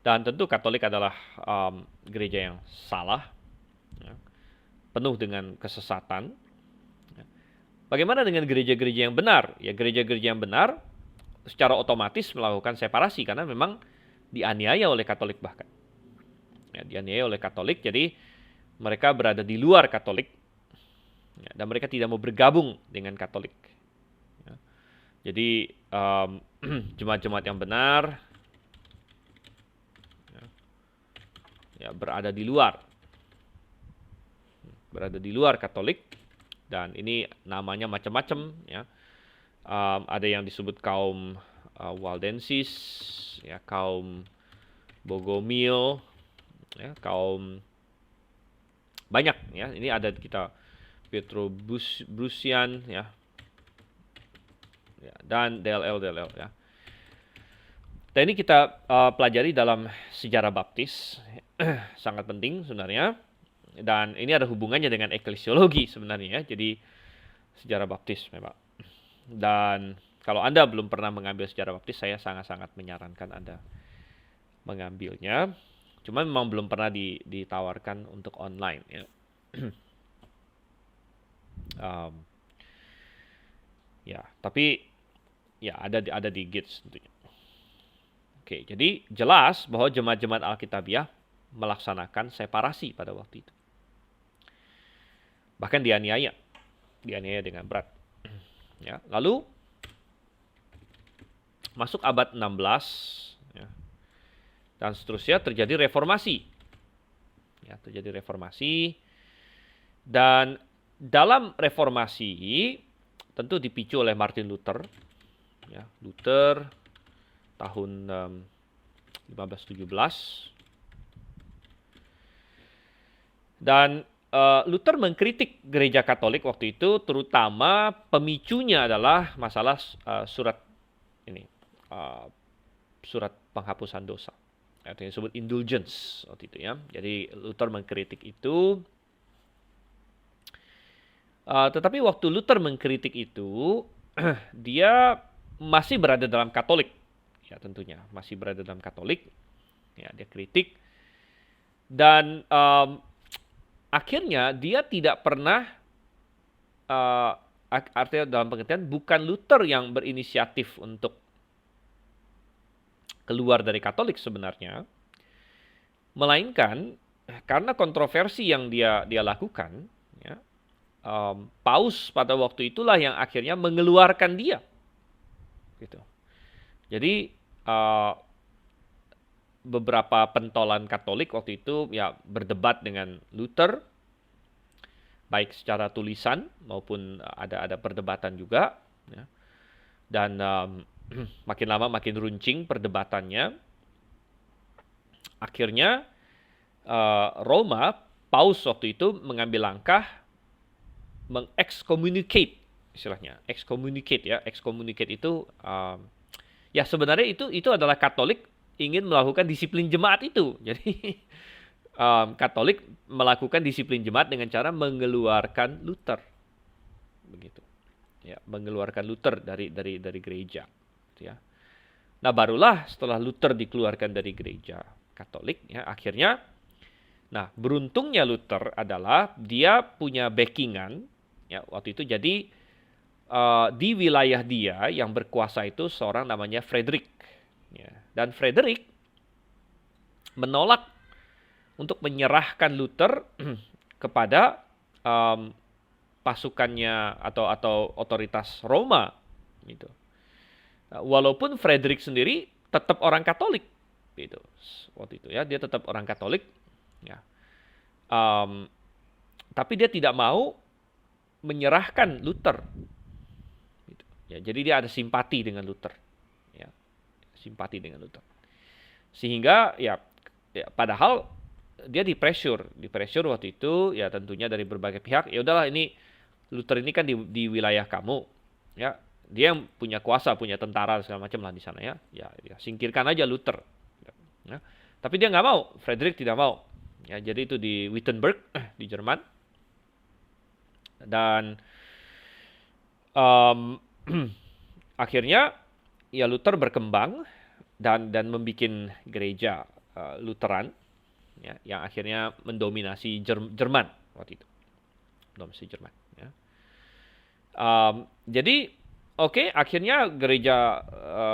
Dan tentu Katolik adalah gereja yang salah, ya, penuh dengan kesesatan. Ya. Bagaimana dengan gereja-gereja yang benar? Ya, gereja-gereja yang benar secara otomatis melakukan separasi karena memang dianiaya oleh Katolik bahkan. Ya, dianiaya oleh Katolik, jadi mereka berada di luar Katolik, ya, dan mereka tidak mau bergabung dengan Katolik. Ya. Jadi jemaat-jemaat yang benar, ya, berada di luar Katolik, dan ini namanya macam-macam, ya. Ada yang disebut kaum Waldensis, ya, kaum Bogomil, ya, kaum banyak, ya. Ini ada kita Petrobrusian, ya, dan DLL, ya. Dan ini kita pelajari dalam sejarah baptis, sangat penting sebenarnya, dan ini ada hubungannya dengan eklesiologi sebenarnya, ya. Jadi sejarah baptis memang. Dan kalau Anda belum pernah mengambil sejarah baptis, saya sangat-sangat menyarankan Anda mengambilnya. Cuma memang belum pernah ditawarkan untuk online, ya. Ya, tapi ya ada di Gates tentunya. Oke, jadi jelas bahwa jemaat-jemaat Alkitabiah melaksanakan separasi pada waktu itu. Bahkan dianiaya dengan berat. Ya, lalu masuk abad 16 ya, dan seterusnya terjadi reformasi. Ya, terjadi reformasi, dan dalam reformasi tentu dipicu oleh Martin Luther. Ya, Luther tahun 1517, dan Luther mengkritik gereja Katolik waktu itu, terutama pemicunya adalah masalah surat penghapusan dosa, yang disebut indulgence waktu itu ya. Jadi Luther mengkritik itu. Tetapi waktu Luther mengkritik itu, dia masih berada dalam Katolik, ya tentunya masih berada dalam Katolik. Ya, dia kritik, dan akhirnya dia tidak pernah, artinya dalam pengertian bukan Luther yang berinisiatif untuk keluar dari Katolik sebenarnya, melainkan karena kontroversi yang dia lakukan. Ya, Paus pada waktu itulah yang akhirnya mengeluarkan dia, gitu. Jadi beberapa pentolan Katolik waktu itu ya berdebat dengan Luther, baik secara tulisan maupun ada perdebatan juga. Ya. Dan makin lama makin runcing perdebatannya. Akhirnya Roma, Paus waktu itu mengambil langkah mengexcommunicate, istilahnya excommunicate ya. Excommunicate itu ya sebenarnya itu adalah Katolik ingin melakukan disiplin jemaat itu. Jadi Katolik melakukan disiplin jemaat dengan cara mengeluarkan Luther, begitu ya, mengeluarkan Luther dari gereja ya. Nah, barulah setelah Luther dikeluarkan dari gereja Katolik ya, akhirnya, nah beruntungnya Luther adalah dia punya backingan ya waktu itu. Jadi di wilayah dia yang berkuasa itu seorang namanya Frederick ya. Dan Frederick menolak untuk menyerahkan Luther kepada pasukannya atau otoritas Roma gitu. Walaupun Frederick sendiri tetap orang Katolik gitu. Waktu itu ya, dia tetap orang Katolik ya. Tapi dia tidak mau menyerahkan Luther. Gitu. Ya, jadi dia ada simpati dengan Luther. Ya, simpati dengan Luther. Sehingga ya padahal dia di pressure waktu itu ya, tentunya dari berbagai pihak. Ya udahlah, ini Luther ini kan di wilayah kamu. Ya, dia yang punya kuasa, punya tentara segala macam lah di sana ya. Ya, singkirkan aja Luther. Ya. Tapi dia nggak mau, Frederick tidak mau. Ya, jadi itu di Wittenberg di Jerman. Dan akhirnya ya Luther berkembang dan membuat gereja Lutheran ya, yang akhirnya mendominasi Jerman waktu itu. Dominasi Jerman ya. Jadi akhirnya gereja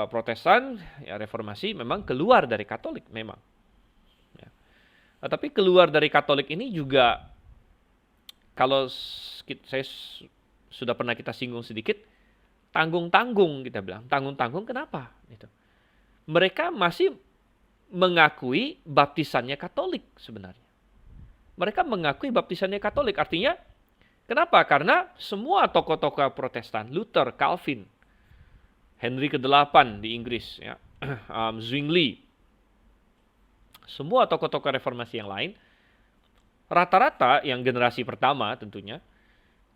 Protestan ya, Reformasi memang keluar dari Katolik memang. Ya. Tapi keluar dari Katolik ini juga, kalau saya sudah pernah kita singgung sedikit, tanggung-tanggung kita bilang. Tanggung-tanggung kenapa? Gitu. Mereka masih mengakui baptisannya Katolik sebenarnya. Mereka mengakui baptisannya Katolik. Artinya, kenapa? Karena semua tokoh-tokoh Protestan, Luther, Calvin, Henry ke-8 di Inggris, ya, Zwingli, semua tokoh-tokoh reformasi yang lain, rata-rata yang generasi pertama tentunya,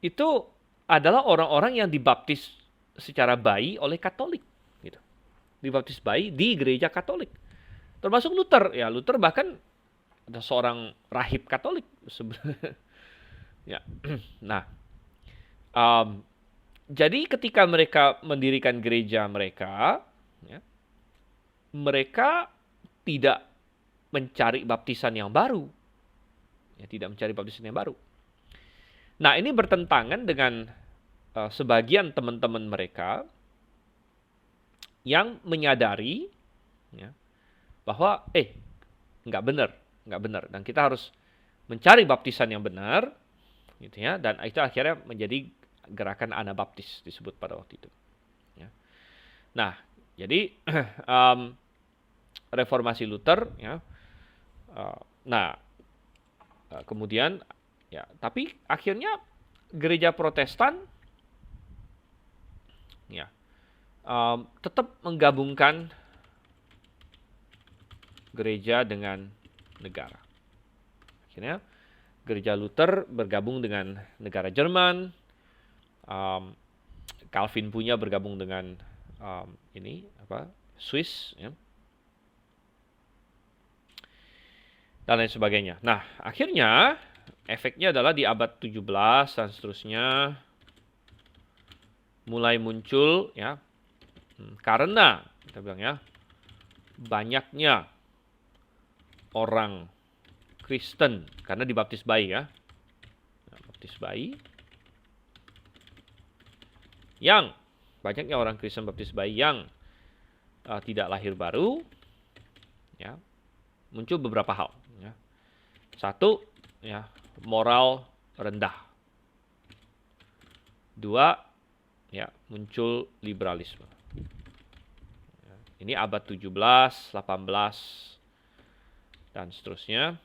itu adalah orang-orang yang dibaptis secara bayi oleh Katolik. Gitu. Dibaptis bayi di gereja Katolik. Termasuk Luther. Ya, Luther bahkan ada seorang rahib Katolik. Ya. Nah, jadi ketika mereka mendirikan gereja mereka, ya, mereka tidak mencari baptisan yang baru. Ya, tidak mencari baptisan yang baru. Nah, ini bertentangan dengan sebagian teman-teman mereka yang menyadari ya, bahwa nggak benar, dan kita harus mencari baptisan yang benar, gitu ya, dan itu akhirnya menjadi gerakan Anabaptis disebut pada waktu itu. Ya. Nah, jadi reformasi Luther, ya, kemudian ya, tapi akhirnya gereja Protestan, ya, tetap menggabungkan gereja dengan negara. Akhirnya gereja Luther bergabung dengan negara Jerman, Calvin punya bergabung dengan Swiss, ya, dan lain sebagainya. Nah, akhirnya efeknya adalah di abad 17 dan seterusnya mulai muncul, ya, karena kita bilang, ya, banyaknya orang Kristen karena dibaptis bayi, ya. Baptis bayi. Yang banyaknya orang Kristen baptis bayi yang tidak lahir baru, ya. Muncul beberapa hal, ya. Satu, ya, moral rendah. Dua, ya, muncul liberalisme. Ya, ini abad 17, 18 dan seterusnya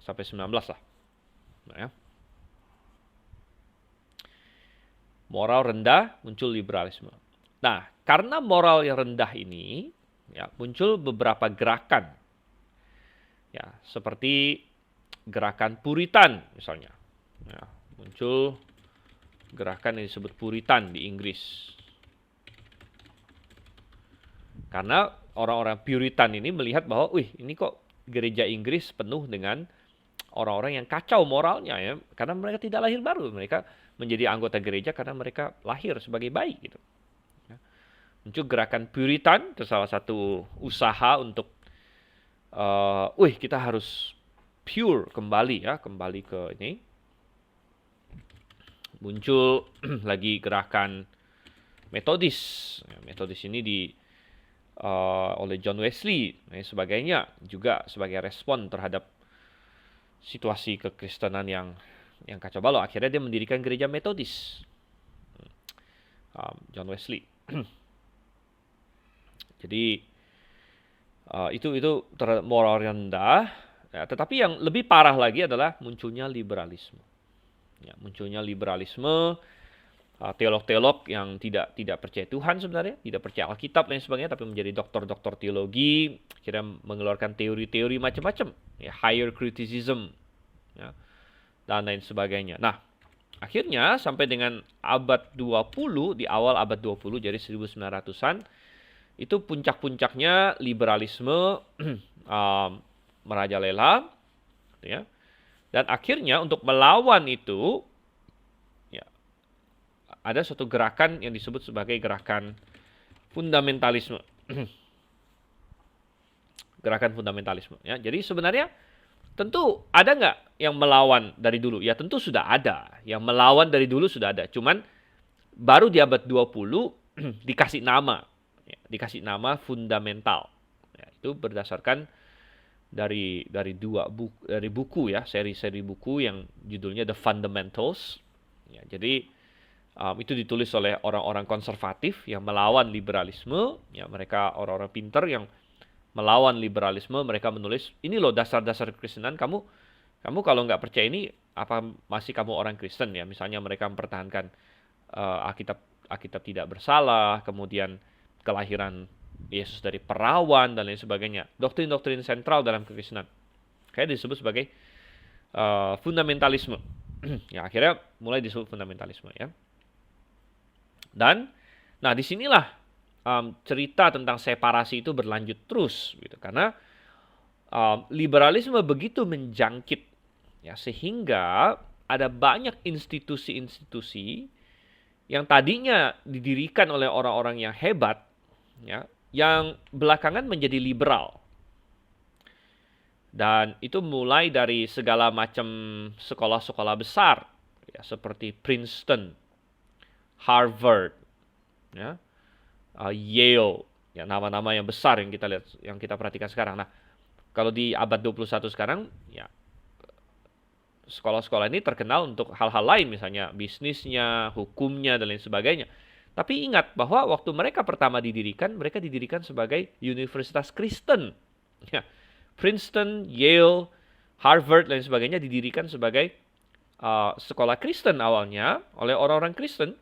sampai 19 lah. Nah, ya. Moral rendah, muncul liberalisme. Nah, karena moral yang rendah ini, ya, muncul beberapa gerakan, ya, seperti gerakan Puritan misalnya. Ya, muncul gerakan yang disebut Puritan di Inggris. Karena orang-orang Puritan ini melihat bahwa, ini kok gereja Inggris penuh dengan orang-orang yang kacau moralnya, ya, karena mereka tidak lahir baru. Mereka menjadi anggota gereja karena mereka lahir sebagai bayi, gitu. Ya. Muncul gerakan Puritan, itu salah satu usaha untuk kita harus pure kembali, ya, kembali ke ini. Muncul lagi gerakan Metodis. Ya, Metodis ini oleh John Wesley dan sebagainya, juga sebagai respon terhadap situasi kekristenan yang kacau balau. Akhirnya dia mendirikan gereja Metodis, John Wesley. Jadi itu moral rendah, ya, tetapi yang lebih parah lagi adalah munculnya liberalisme. Ya, munculnya liberalisme, teolog-teolog yang tidak percaya Tuhan sebenarnya, tidak percaya Alkitab dan sebagainya, tapi menjadi doktor-doktor teologi, akhirnya mengeluarkan teori-teori macam-macam, ya, higher criticism, ya, dan lain sebagainya. Nah, akhirnya sampai dengan abad 20, di awal abad 20, jadi 1900-an, itu puncak-puncaknya liberalisme merajalela, ya. Dan akhirnya untuk melawan itu, ya, ada suatu gerakan yang disebut sebagai gerakan fundamentalisme. Gerakan fundamentalisme, ya. Jadi sebenarnya tentu ada nggak yang melawan dari dulu? Ya tentu sudah ada. Yang melawan dari dulu sudah ada. Cuman baru di abad 20 dikasih nama. Ya, dikasih nama fundamental. Ya, itu berdasarkan dari buku, ya, seri-seri buku yang judulnya The Fundamentals. Ya, jadi itu ditulis oleh orang-orang konservatif yang melawan liberalisme. Ya, mereka orang-orang pintar yang melawan liberalisme. Mereka menulis, ini loh dasar-dasar Kristenan. Kamu kalau nggak percaya ini, apa masih kamu orang Kristen, ya? Misalnya mereka mempertahankan Alkitab tidak bersalah, kemudian kelahiran Yesus dari perawan dan lain sebagainya. Doktrin-doktrin sentral dalam kekristenan. Kayak disebut sebagai fundamentalisme. Ya, akhirnya mulai disebut fundamentalisme, ya. Dan nah disinilah cerita tentang separasi itu berlanjut terus, gitu, karena liberalisme begitu menjangkit, ya, sehingga ada banyak institusi-institusi yang tadinya didirikan oleh orang-orang yang hebat, ya, yang belakangan menjadi liberal. Dan itu mulai dari segala macam sekolah-sekolah besar, ya, seperti Princeton, Harvard, ya, Yale, Ya, nama-nama yang besar yang kita lihat, yang kita perhatikan sekarang. Nah, kalau di abad 21 sekarang, ya sekolah-sekolah ini terkenal untuk hal-hal lain, misalnya bisnisnya, hukumnya, dan lain sebagainya. Tapi ingat bahwa waktu mereka pertama didirikan, mereka didirikan sebagai universitas Kristen. Ya, Princeton, Yale, Harvard, dan lain sebagainya didirikan sebagai sekolah Kristen awalnya oleh orang-orang Kristen.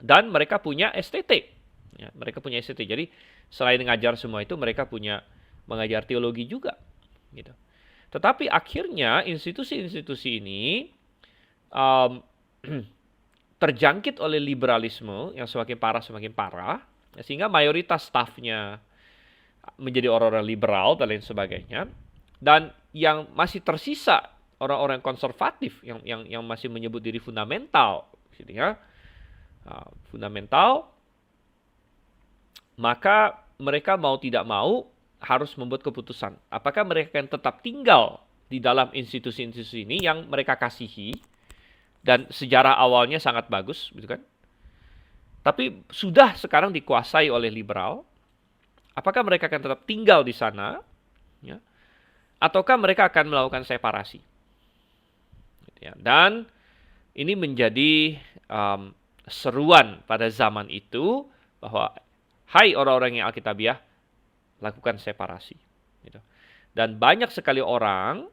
Dan mereka punya STT. Ya, mereka punya STT. Jadi selain mengajar semua itu, mereka punya mengajar teologi juga. Gitu. Tetapi akhirnya institusi-institusi ini um, terjangkit oleh liberalisme yang semakin parah, ya, sehingga mayoritas stafnya menjadi orang-orang liberal dan lain sebagainya. Dan yang masih tersisa orang-orang konservatif yang masih menyebut diri fundamental, gitu ya. Fundamental, maka mereka mau tidak mau harus membuat keputusan. Apakah mereka akan tetap tinggal di dalam institusi-institusi ini yang mereka kasihi dan sejarah awalnya sangat bagus, gitu kan? Tapi sudah sekarang dikuasai oleh liberal. Apakah mereka akan tetap tinggal di sana, ya? Ataukah mereka akan melakukan separasi? Ya. Dan ini menjadi seruan pada zaman itu bahwa hai orang-orang yang Alkitabiah, lakukan separasi. Gitu. Dan banyak sekali orang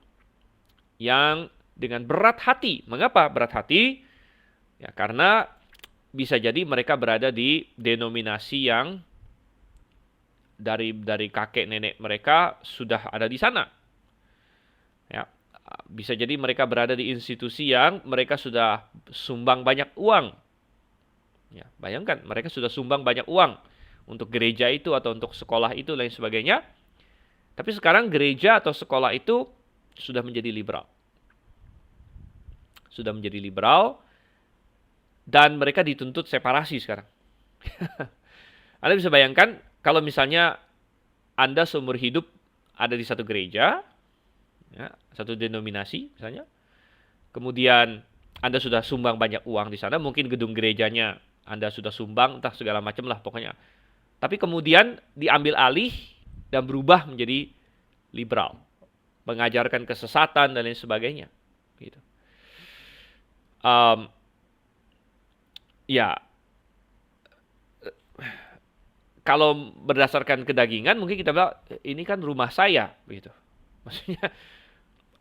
yang dengan berat hati. Mengapa berat hati? Ya, karena bisa jadi mereka berada di denominasi yang dari kakek nenek mereka sudah ada di sana. Ya, bisa jadi mereka berada di institusi yang mereka sudah sumbang banyak uang. Ya, bayangkan mereka sudah sumbang banyak uang untuk gereja itu atau untuk sekolah itu lain sebagainya. Tapi sekarang gereja atau sekolah itu sudah menjadi liberal. Sudah menjadi liberal dan mereka dituntut separasi sekarang. Anda bisa bayangkan kalau misalnya Anda seumur hidup ada di satu gereja, ya, satu denominasi misalnya, kemudian Anda sudah sumbang banyak uang di sana, mungkin gedung gerejanya Anda sudah sumbang, entah segala macam lah pokoknya. Tapi kemudian diambil alih dan berubah menjadi liberal, mengajarkan kesesatan dan lain sebagainya. Gitu. Ya, kalau berdasarkan kedagingan mungkin kita bilang ini kan rumah saya, begitu. Maksudnya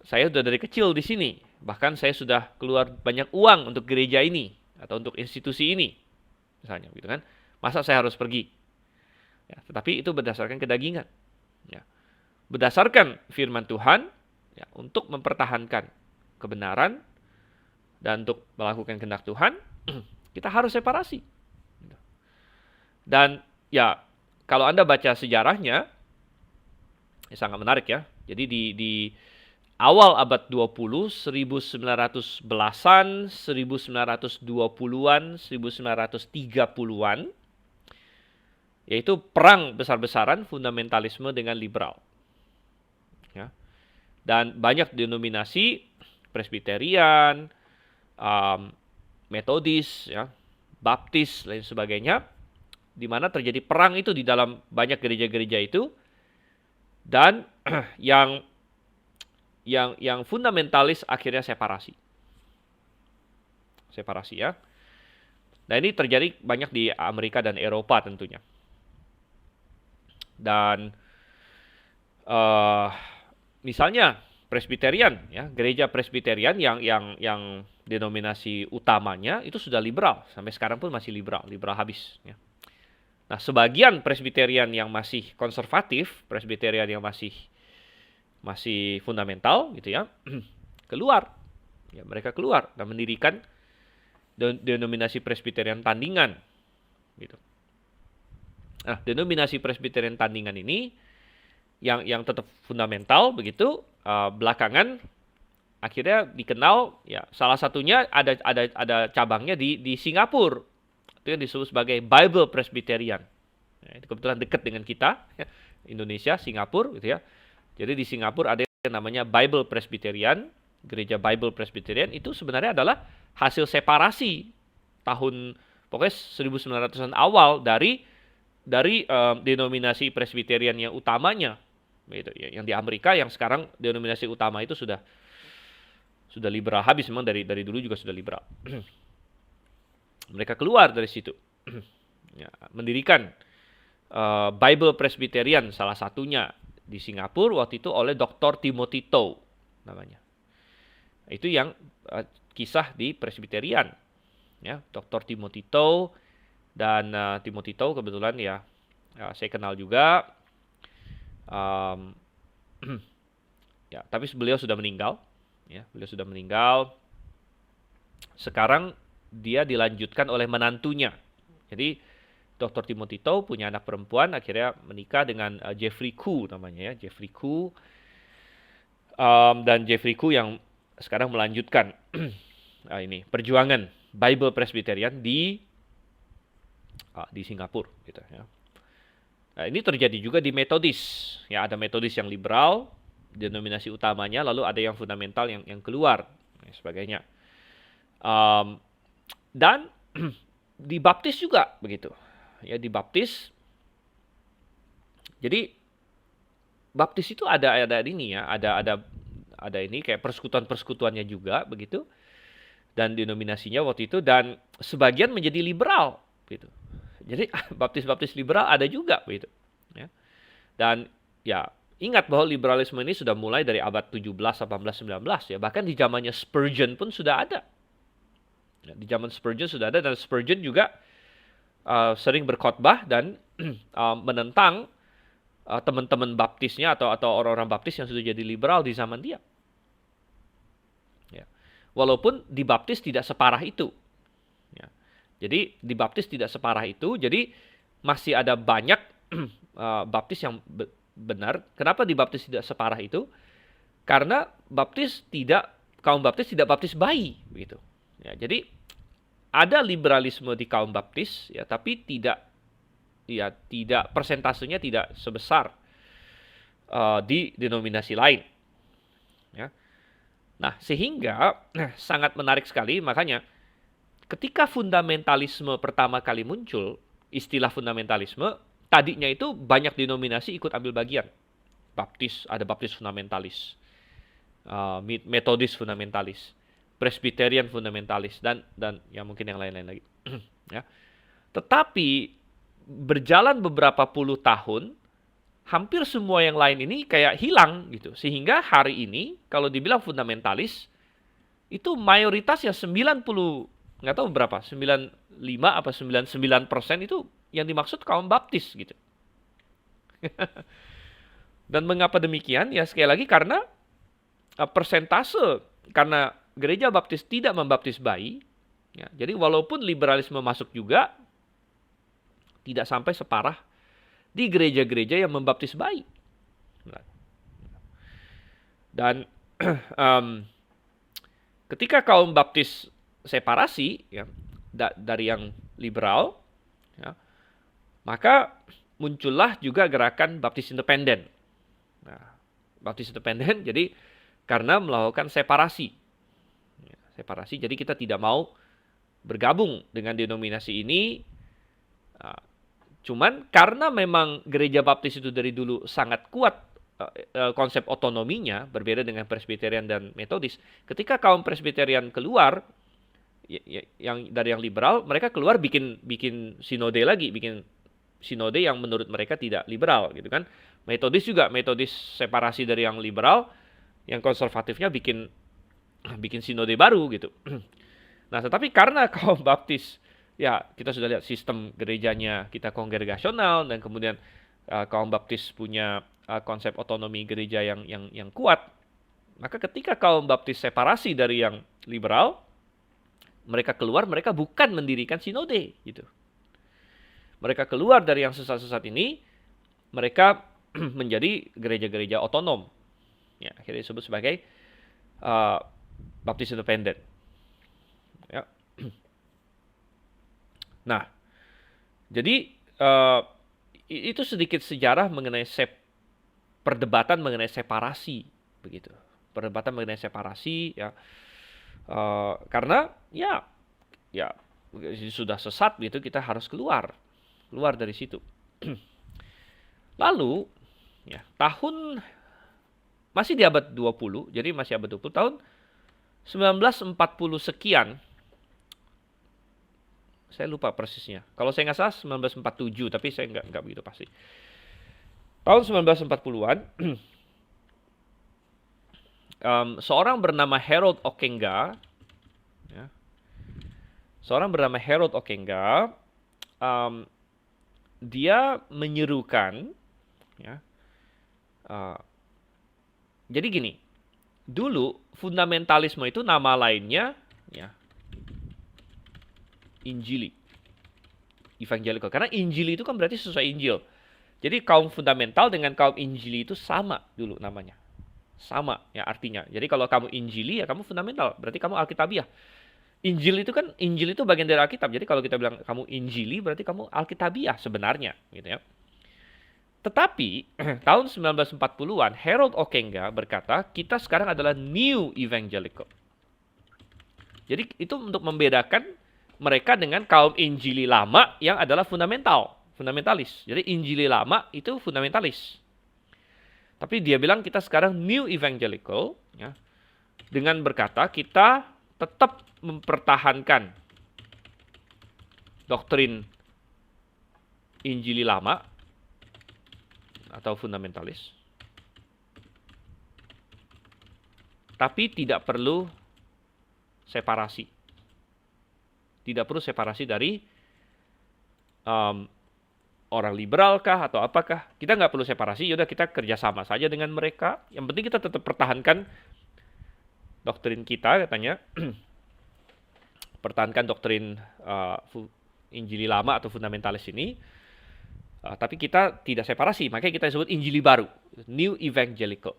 saya sudah dari kecil di sini, bahkan saya sudah keluar banyak uang untuk gereja ini atau untuk institusi ini, misalnya, gitu kan? Masa saya harus pergi? Ya, tetapi itu berdasarkan kedagingan. Ya. Berdasarkan firman Tuhan, ya, untuk mempertahankan kebenaran dan untuk melakukan kehendak Tuhan, kita harus separasi. Dan ya, kalau Anda baca sejarahnya, ya sangat menarik ya. Jadi di awal abad 20, 1911-an, 1920-an, 1930-an, yaitu perang besar-besaran fundamentalisme dengan liberal. Ya. Dan banyak denominasi, Presbyterian, Metodis, ya, Baptis, lain sebagainya, di mana terjadi perang itu di dalam banyak gereja-gereja itu, dan yang fundamentalis akhirnya separasi. Separasi ya. Nah ini terjadi banyak di Amerika dan Eropa tentunya. Dan misalnya Presbyterian, ya, gereja Presbyterian yang denominasi utamanya itu sudah liberal, sampai sekarang pun masih liberal habis. Ya. Nah sebagian Presbyterian yang masih konservatif, Presbyterian yang masih fundamental, gitu ya, keluar, ya, mereka keluar dan mendirikan denominasi Presbyterian tandingan, gitu. Nah, denominasi Presbyterian tandingan ini yang tetap fundamental begitu, belakangan akhirnya dikenal, ya, salah satunya ada cabangnya di Singapura. Itu yang disebut sebagai Bible Presbyterian. Nah, itu kebetulan dekat dengan kita, ya, Indonesia, Singapura, gitu ya. Jadi di Singapura ada yang namanya Bible Presbyterian, gereja Bible Presbyterian itu sebenarnya adalah hasil separasi tahun pokoknya 1900-an awal dari dari denominasi Presbyterian yang utamanya, gitu, ya, yang di Amerika yang sekarang denominasi utama itu sudah liberal habis, memang dari dulu juga sudah liberal. Mereka keluar dari situ, ya, mendirikan Bible Presbyterian salah satunya di Singapura waktu itu oleh Dr. Timothy Toe namanya. Itu yang kisah di Presbyterian, ya, Dr. Timothy Toe. Dan Timothy Toe kebetulan ya saya kenal juga. Ya, tapi beliau sudah meninggal. Ya, beliau sudah meninggal. Sekarang dia dilanjutkan oleh menantunya. Jadi Dr. Timothy Toe punya anak perempuan, akhirnya menikah dengan Jeffrey Koo namanya, ya, Jeffrey Koo. Dan Jeffrey Koo yang sekarang melanjutkan ini perjuangan Bible Presbyterian di Singapura, gitu, ya. Nah, ini terjadi juga di Metodis. Ya, ada Metodis yang liberal, denominasi utamanya, lalu ada yang fundamental yang keluar, dan sebagainya. Dan di Baptis juga begitu. Ya, di Baptis. Jadi Baptis itu ada ini ya, ada ini kayak persekutuan-persekutuannya juga begitu. Dan denominasinya waktu itu, dan sebagian menjadi liberal gitu. Jadi baptis liberal ada juga begitu, ya. Dan ya ingat bahwa liberalisme ini sudah mulai dari abad 17, 18, 19 ya. Bahkan di zamannya Spurgeon pun sudah ada. Ya, di zaman Spurgeon sudah ada, dan Spurgeon juga sering berkhotbah dan menentang teman-teman baptisnya atau orang-orang baptis yang sudah jadi liberal di zaman dia. Ya. Walaupun di baptis tidak separah itu. Ya. Jadi dibaptis tidak separah itu, jadi masih ada banyak baptis yang benar. Kenapa dibaptis tidak separah itu? Karena kaum baptis tidak baptis bayi, begitu. Ya, jadi ada liberalisme di kaum baptis, ya, tapi tidak persentasenya tidak sebesar di denominasi lain. Ya. Nah, sehingga sangat menarik sekali, makanya ketika fundamentalisme pertama kali muncul, istilah fundamentalisme, tadinya itu banyak denominasi ikut ambil bagian. Baptis, ada Baptis fundamentalis, Metodis fundamentalis, Presbyterian fundamentalis, dan ya mungkin yang lain-lain lagi. Ya. Tetapi berjalan beberapa puluh tahun, hampir semua yang lain ini kayak hilang gitu. Sehingga hari ini kalau dibilang fundamentalis, itu mayoritas yang 90, nggak tahu berapa, 95 apa 99% itu yang dimaksud kaum baptis gitu. Dan mengapa demikian? Ya sekali lagi karena persentase, karena gereja baptis tidak membaptis bayi, ya, jadi walaupun liberalisme masuk juga, tidak sampai separah di gereja-gereja yang membaptis bayi. Dan ketika kaum baptis separasi, ya, dari yang liberal, ya, maka muncullah juga gerakan baptis independen. Nah, baptis independen jadi karena melakukan separasi. Ya, separasi, jadi kita tidak mau bergabung dengan denominasi ini. Cuman karena memang gereja baptis itu dari dulu sangat kuat konsep otonominya, berbeda dengan Presbyterian dan Metodis. Ketika kaum Presbyterian keluar, yang dari yang liberal, mereka keluar bikin sinode lagi, bikin sinode yang menurut mereka tidak liberal, gitu kan. Metodis juga, Metodis separasi dari yang liberal, yang konservatifnya bikin sinode baru gitu. Nah, tetapi karena kaum baptis, ya kita sudah lihat sistem gerejanya kita kongregasional, dan kemudian kaum baptis punya konsep otonomi gereja yang kuat, maka ketika kaum baptis separasi dari yang liberal, mereka keluar, mereka bukan mendirikan sinode gitu. Mereka keluar dari yang sesat-sesat ini, mereka menjadi gereja-gereja otonom. Ya, akhirnya disebut sebagai baptis independen. Ya. Nah, jadi itu sedikit sejarah mengenai perdebatan mengenai separasi, begitu. Perdebatan mengenai separasi, ya, karena ya sudah sesat gitu, kita harus keluar dari situ. Lalu, ya, tahun masih di abad 20, jadi masih abad 20, tahun 1940 sekian, saya lupa persisnya. Kalau saya nggak salah 1947, tapi saya nggak begitu pasti. Tahun 1940-an, seorang bernama Harold Ockenga, ya, dia menyerukan, ya, jadi gini, dulu fundamentalisme itu nama lainnya, ya, Injili, evangelical. Karena Injili itu kan berarti sesuai Injil. Jadi kaum fundamental dengan kaum Injili itu sama dulu namanya. Sama ya artinya. Jadi kalau kamu Injili ya kamu fundamental, berarti kamu Alkitabiah. Injil itu bagian dari Alkitab. Jadi kalau kita bilang kamu Injili berarti kamu Alkitabiah sebenarnya, gitu ya. Tetapi tahun 1940-an Harold Ockenga berkata, kita sekarang adalah New Evangelical. Jadi itu untuk membedakan mereka dengan kaum Injili lama yang adalah fundamentalis. Jadi Injili lama itu fundamentalis. Tapi dia bilang kita sekarang New Evangelical, ya, dengan berkata kita tetap mempertahankan doktrin Injili lama atau fundamentalis, tapi tidak perlu separasi. Tidak perlu separasi dari orang liberal kah atau apakah. Kita nggak perlu separasi, yaudah kita kerjasama saja dengan mereka. Yang penting kita tetap pertahankan doktrin kita, katanya. Pertahankan doktrin Injili lama atau fundamentalis ini. Tapi kita tidak separasi, makanya kita sebut Injili baru. New Evangelical.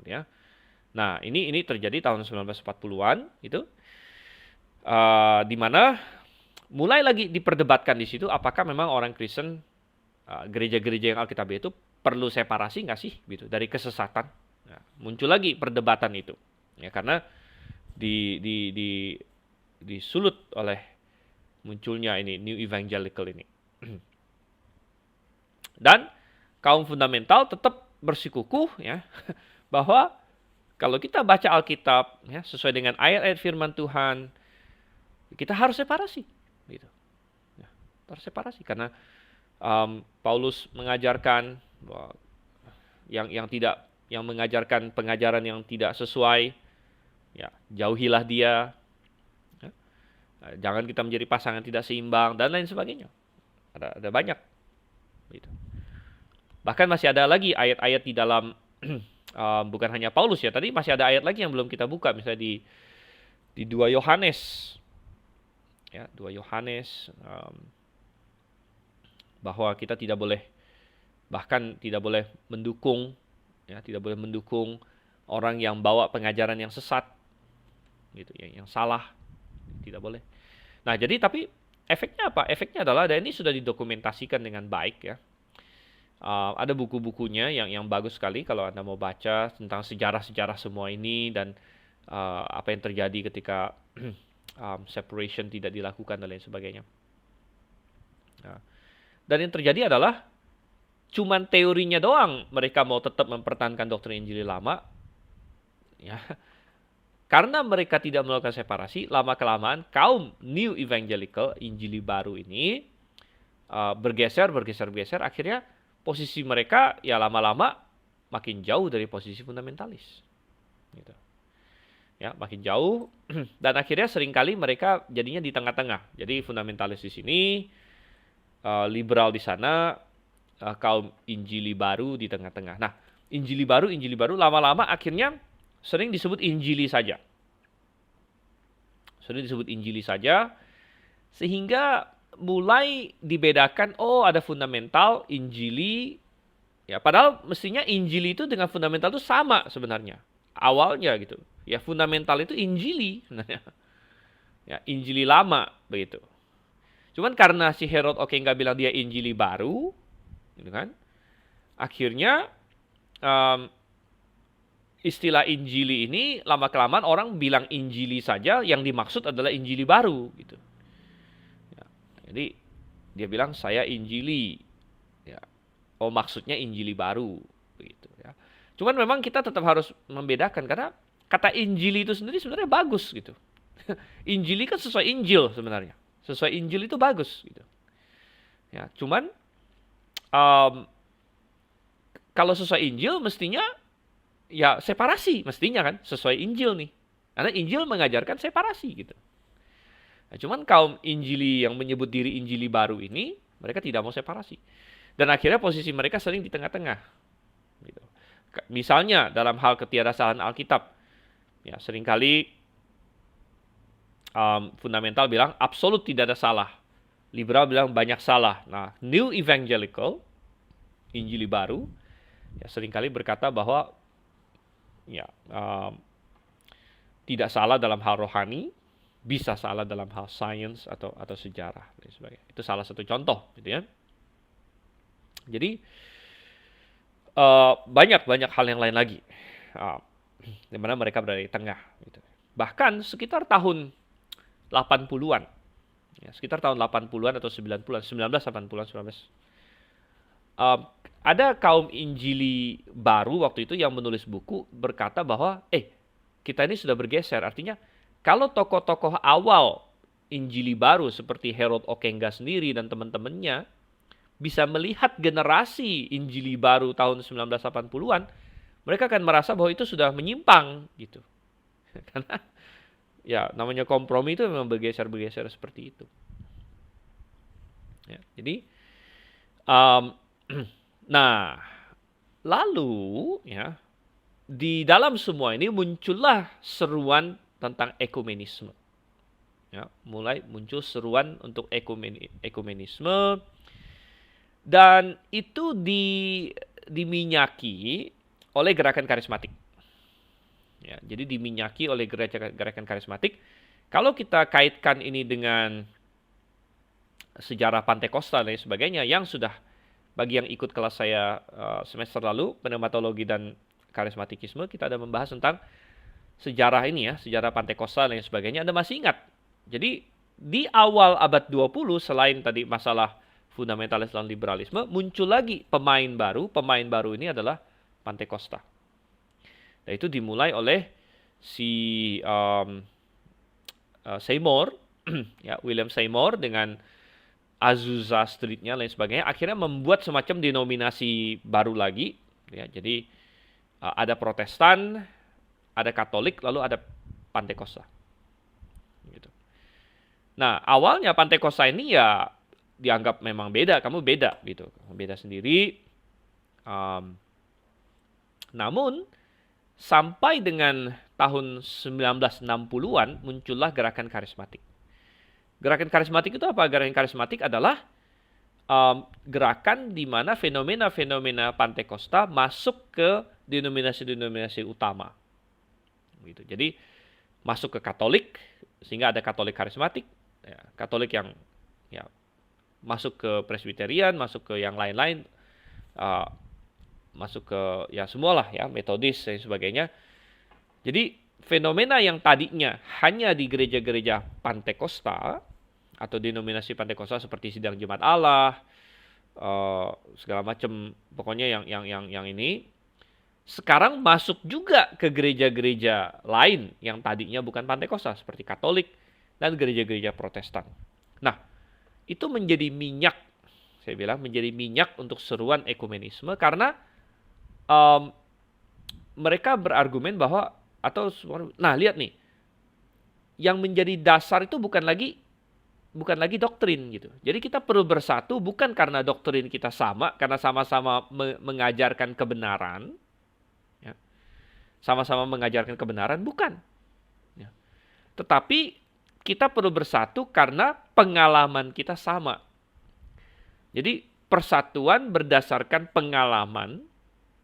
Ya. Nah, ini terjadi tahun 1940-an, itu. Di mana mulai lagi diperdebatkan di situ apakah memang orang Kristen, gereja-gereja yang Alkitabiah itu perlu separasi nggak sih gitu dari kesesatan. Nah, muncul lagi perdebatan itu ya, karena disulut oleh munculnya ini New Evangelical ini. Dan kaum fundamental tetap bersikukuh ya bahwa kalau kita baca Alkitab ya sesuai dengan ayat-ayat firman Tuhan, kita harus separasi, gitu. Ya, harus separasi karena Paulus mengajarkan bahwa yang mengajarkan pengajaran yang tidak sesuai, ya jauhilah dia. Ya. Jangan kita menjadi pasangan tidak seimbang dan lain sebagainya. Ada banyak, gitu. Bahkan masih ada lagi ayat-ayat di dalam bukan hanya Paulus ya. Tadi masih ada ayat lagi yang belum kita buka, misalnya di 2 Yohanes. Ya, 2 Yohanes, bahwa kita tidak boleh, bahkan tidak boleh mendukung, ya, tidak boleh mendukung orang yang bawa pengajaran yang sesat, gitu, yang salah, tidak boleh. Nah, jadi tapi efeknya apa? Efeknya adalah, dan ini sudah didokumentasikan dengan baik ya. Ada buku-bukunya yang bagus sekali kalau Anda mau baca tentang sejarah-sejarah semua ini dan apa yang terjadi ketika separation tidak dilakukan dan lain sebagainya. Nah, dan yang terjadi adalah cuman teorinya doang mereka mau tetap mempertahankan doktrin Injili lama, ya. Karena mereka tidak melakukan separasi, lama-kelamaan kaum New Evangelical, Injili baru ini bergeser, akhirnya posisi mereka ya lama-lama makin jauh dari posisi fundamentalis, gitu. Ya, makin jauh dan akhirnya seringkali mereka jadinya di tengah-tengah. Jadi fundamentalis di sini, liberal di sana, kaum Injili baru di tengah-tengah. Nah, Injili baru lama-lama akhirnya sering disebut Injili saja. Sehingga mulai dibedakan, oh ada fundamental, Injili. Ya, padahal mestinya Injili itu dengan fundamental itu sama sebenarnya. Awalnya gitu. Ya, fundamental itu Injili sebenarnya. Ya, Injili lama begitu. Cuman karena si Harold Ockenga bilang dia Injili baru, gitu kan? Akhirnya istilah Injili ini lama-kelamaan orang bilang Injili saja, yang dimaksud adalah Injili baru gitu. Ya, jadi Dia bilang saya Injili. Ya. Oh, maksudnya Injili baru, begitu ya. Cuman memang kita tetap harus membedakan karena kata Injili itu sendiri sebenarnya bagus gitu. Injili kan sesuai Injil sebenarnya. Sesuai Injil itu bagus gitu. Ya, cuman kalau sesuai Injil mestinya ya separasi mestinya kan sesuai Injil nih. Karena Injil mengajarkan separasi gitu. Nah, cuman kaum Injili yang menyebut diri Injili baru ini mereka tidak mau separasi. Dan akhirnya posisi mereka sering di tengah-tengah. Gitu. Misalnya dalam hal ketidaksalahan Alkitab, ya seringkali fundamental bilang absolut tidak ada salah, liberal bilang banyak salah. Nah, New Evangelical, Injili baru, ya seringkali berkata bahwa ya tidak salah dalam hal rohani, bisa salah dalam hal sains atau sejarah dan sebagainya. Itu salah satu contoh, gitu ya. Jadi banyak hal yang lain lagi, di mana mereka berada di tengah. Gitu. Bahkan sekitar tahun 80-an, ya, sekitar tahun 80-an atau 90-an, 1980-an, ada kaum Injili baru waktu itu yang menulis buku berkata bahwa kita ini sudah bergeser. Artinya kalau tokoh-tokoh awal Injili baru seperti Harold Ockenga sendiri dan teman-temannya bisa melihat generasi Injili baru tahun 1980-an, mereka akan merasa bahwa itu sudah menyimpang gitu. Karena ya namanya kompromi itu memang bergeser-bergeser seperti itu. Ya, jadi nah, lalu ya di dalam semua ini muncullah seruan tentang ekumenisme. Ya, mulai muncul seruan untuk ekumenisme dan itu diminyaki oleh gerakan karismatik. Ya, jadi diminyaki oleh gerakan karismatik. Kalau kita kaitkan ini dengan sejarah Pantekosta dan sebagainya yang sudah bagi yang ikut kelas saya semester lalu, pneumatologi dan karismatikisme, kita ada membahas tentang sejarah ini ya, sejarah Pantekosta dan sebagainya. Anda masih ingat? Jadi di awal abad 20 selain tadi masalah fundamentalis dan liberalisme, muncul lagi pemain baru. Pemain baru ini adalah Pantekosta. Dan itu dimulai oleh si Seymour, ya, William Seymour dengan Azusa Street-nya lain sebagainya, akhirnya membuat semacam denominasi baru lagi. Ya, jadi ada Protestan, ada Katolik, lalu ada Pantekosta. Gitu. Nah, awalnya Pantekosta ini ya dianggap memang beda, kamu beda gitu, beda sendiri. Namun sampai dengan tahun 1960-an muncullah gerakan karismatik. Gerakan karismatik itu apa? Gerakan karismatik adalah gerakan di mana fenomena-fenomena Pantekosta masuk ke denominasi-denominasi utama. Gitu. Jadi masuk ke Katolik, sehingga ada Katolik karismatik, ya, Katolik yang ya masuk ke Presbyterian, masuk ke yang lain-lain, masuk ke ya semualah ya, Metodis dan sebagainya. Jadi fenomena yang tadinya hanya di gereja-gereja Pantekosta atau denominasi Pantekosta seperti sidang Jemaat Allah, segala macam, pokoknya yang ini sekarang masuk juga ke gereja-gereja lain yang tadinya bukan Pantekosta seperti Katolik dan gereja-gereja Protestan. Nah, itu menjadi minyak, saya bilang menjadi minyak untuk seruan ekumenisme karena mereka berargumen bahwa nah lihat nih, yang menjadi dasar itu bukan lagi doktrin gitu. Jadi kita perlu bersatu bukan karena doktrin kita sama, karena sama-sama mengajarkan kebenaran, ya. Sama-sama mengajarkan kebenaran, bukan. Ya. Tetapi kita perlu bersatu karena pengalaman kita sama. Jadi persatuan berdasarkan pengalaman,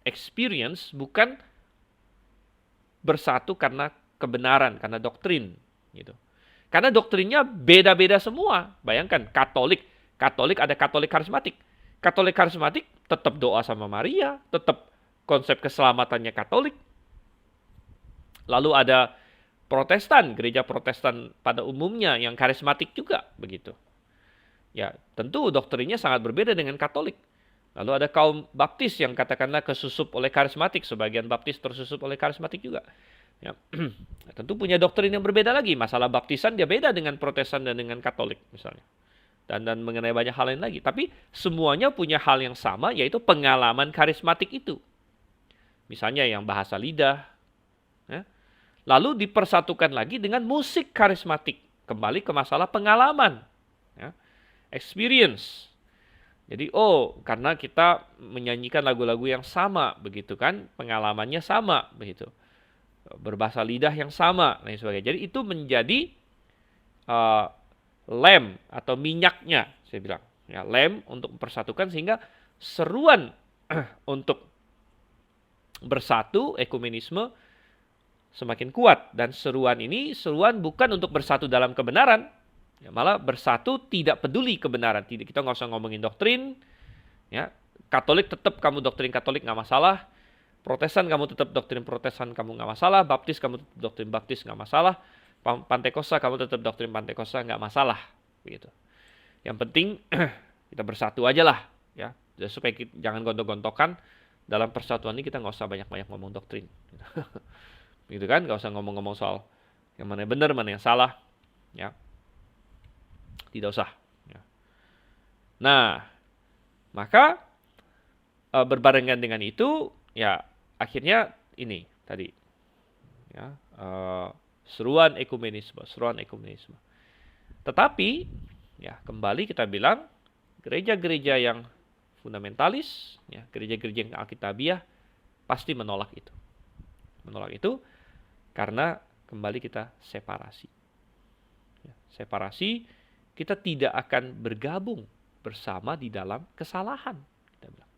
experience, bukan bersatu karena kebenaran, karena doktrin. Gitu. Karena doktrinnya beda-beda semua. Bayangkan, Katolik ada Katolik karismatik. Katolik karismatik tetap doa sama Maria, tetap konsep keselamatannya Katolik. Lalu ada Protestan, gereja Protestan pada umumnya yang karismatik juga begitu. Ya, tentu doktrinnya sangat berbeda dengan Katolik. Lalu ada kaum Baptis yang katakanlah kesusup oleh karismatik, sebagian Baptis tersusup oleh karismatik juga. Ya, tentu punya doktrin yang berbeda lagi. Masalah baptisan dia beda dengan Protestan dan dengan Katolik misalnya. Dan mengenai banyak hal lain lagi. Tapi semuanya punya hal yang sama, yaitu pengalaman karismatik itu. Misalnya yang bahasa lidah. Ya. Lalu dipersatukan lagi dengan musik karismatik. Kembali ke masalah pengalaman. Ya. Experience. Jadi, karena kita menyanyikan lagu-lagu yang sama, begitu kan? Pengalamannya sama, begitu. Berbahasa lidah yang sama, dan sebagainya. Jadi itu menjadi lem atau minyaknya, saya bilang. Ya, lem untuk mempersatukan sehingga seruan untuk bersatu, ekumenisme semakin kuat. Dan seruan ini, seruan bukan untuk bersatu dalam kebenaran, ya, malah bersatu tidak peduli kebenaran. Kita nggak usah ngomongin doktrin. Ya, Katolik tetap kamu doktrin Katolik nggak masalah. Protestan kamu tetap doktrin Protestan kamu nggak masalah. Baptis kamu tetap doktrin Baptis nggak masalah. Pantekosta kamu tetap doktrin Pantekosta nggak masalah. Begitu. Yang penting kita bersatu aja lah. Ya, supaya kita, jangan gontok-gontokan. Dalam persatuan ini kita nggak usah banyak-banyak ngomong doktrin. Gitu kan? Nggak usah ngomong-ngomong soal yang mana yang benar, mana yang salah. Ya. Tidak usah. Ya. Nah, maka berbarengan dengan itu, ya akhirnya ini tadi, ya seruan ekumenisme. Tetapi, ya kembali kita bilang gereja-gereja yang fundamentalis, ya gereja-gereja yang alkitabiah pasti menolak itu. Menolak itu karena kembali kita separasi. Ya, separasi, kita tidak akan bergabung bersama di dalam kesalahan. Kita bilang.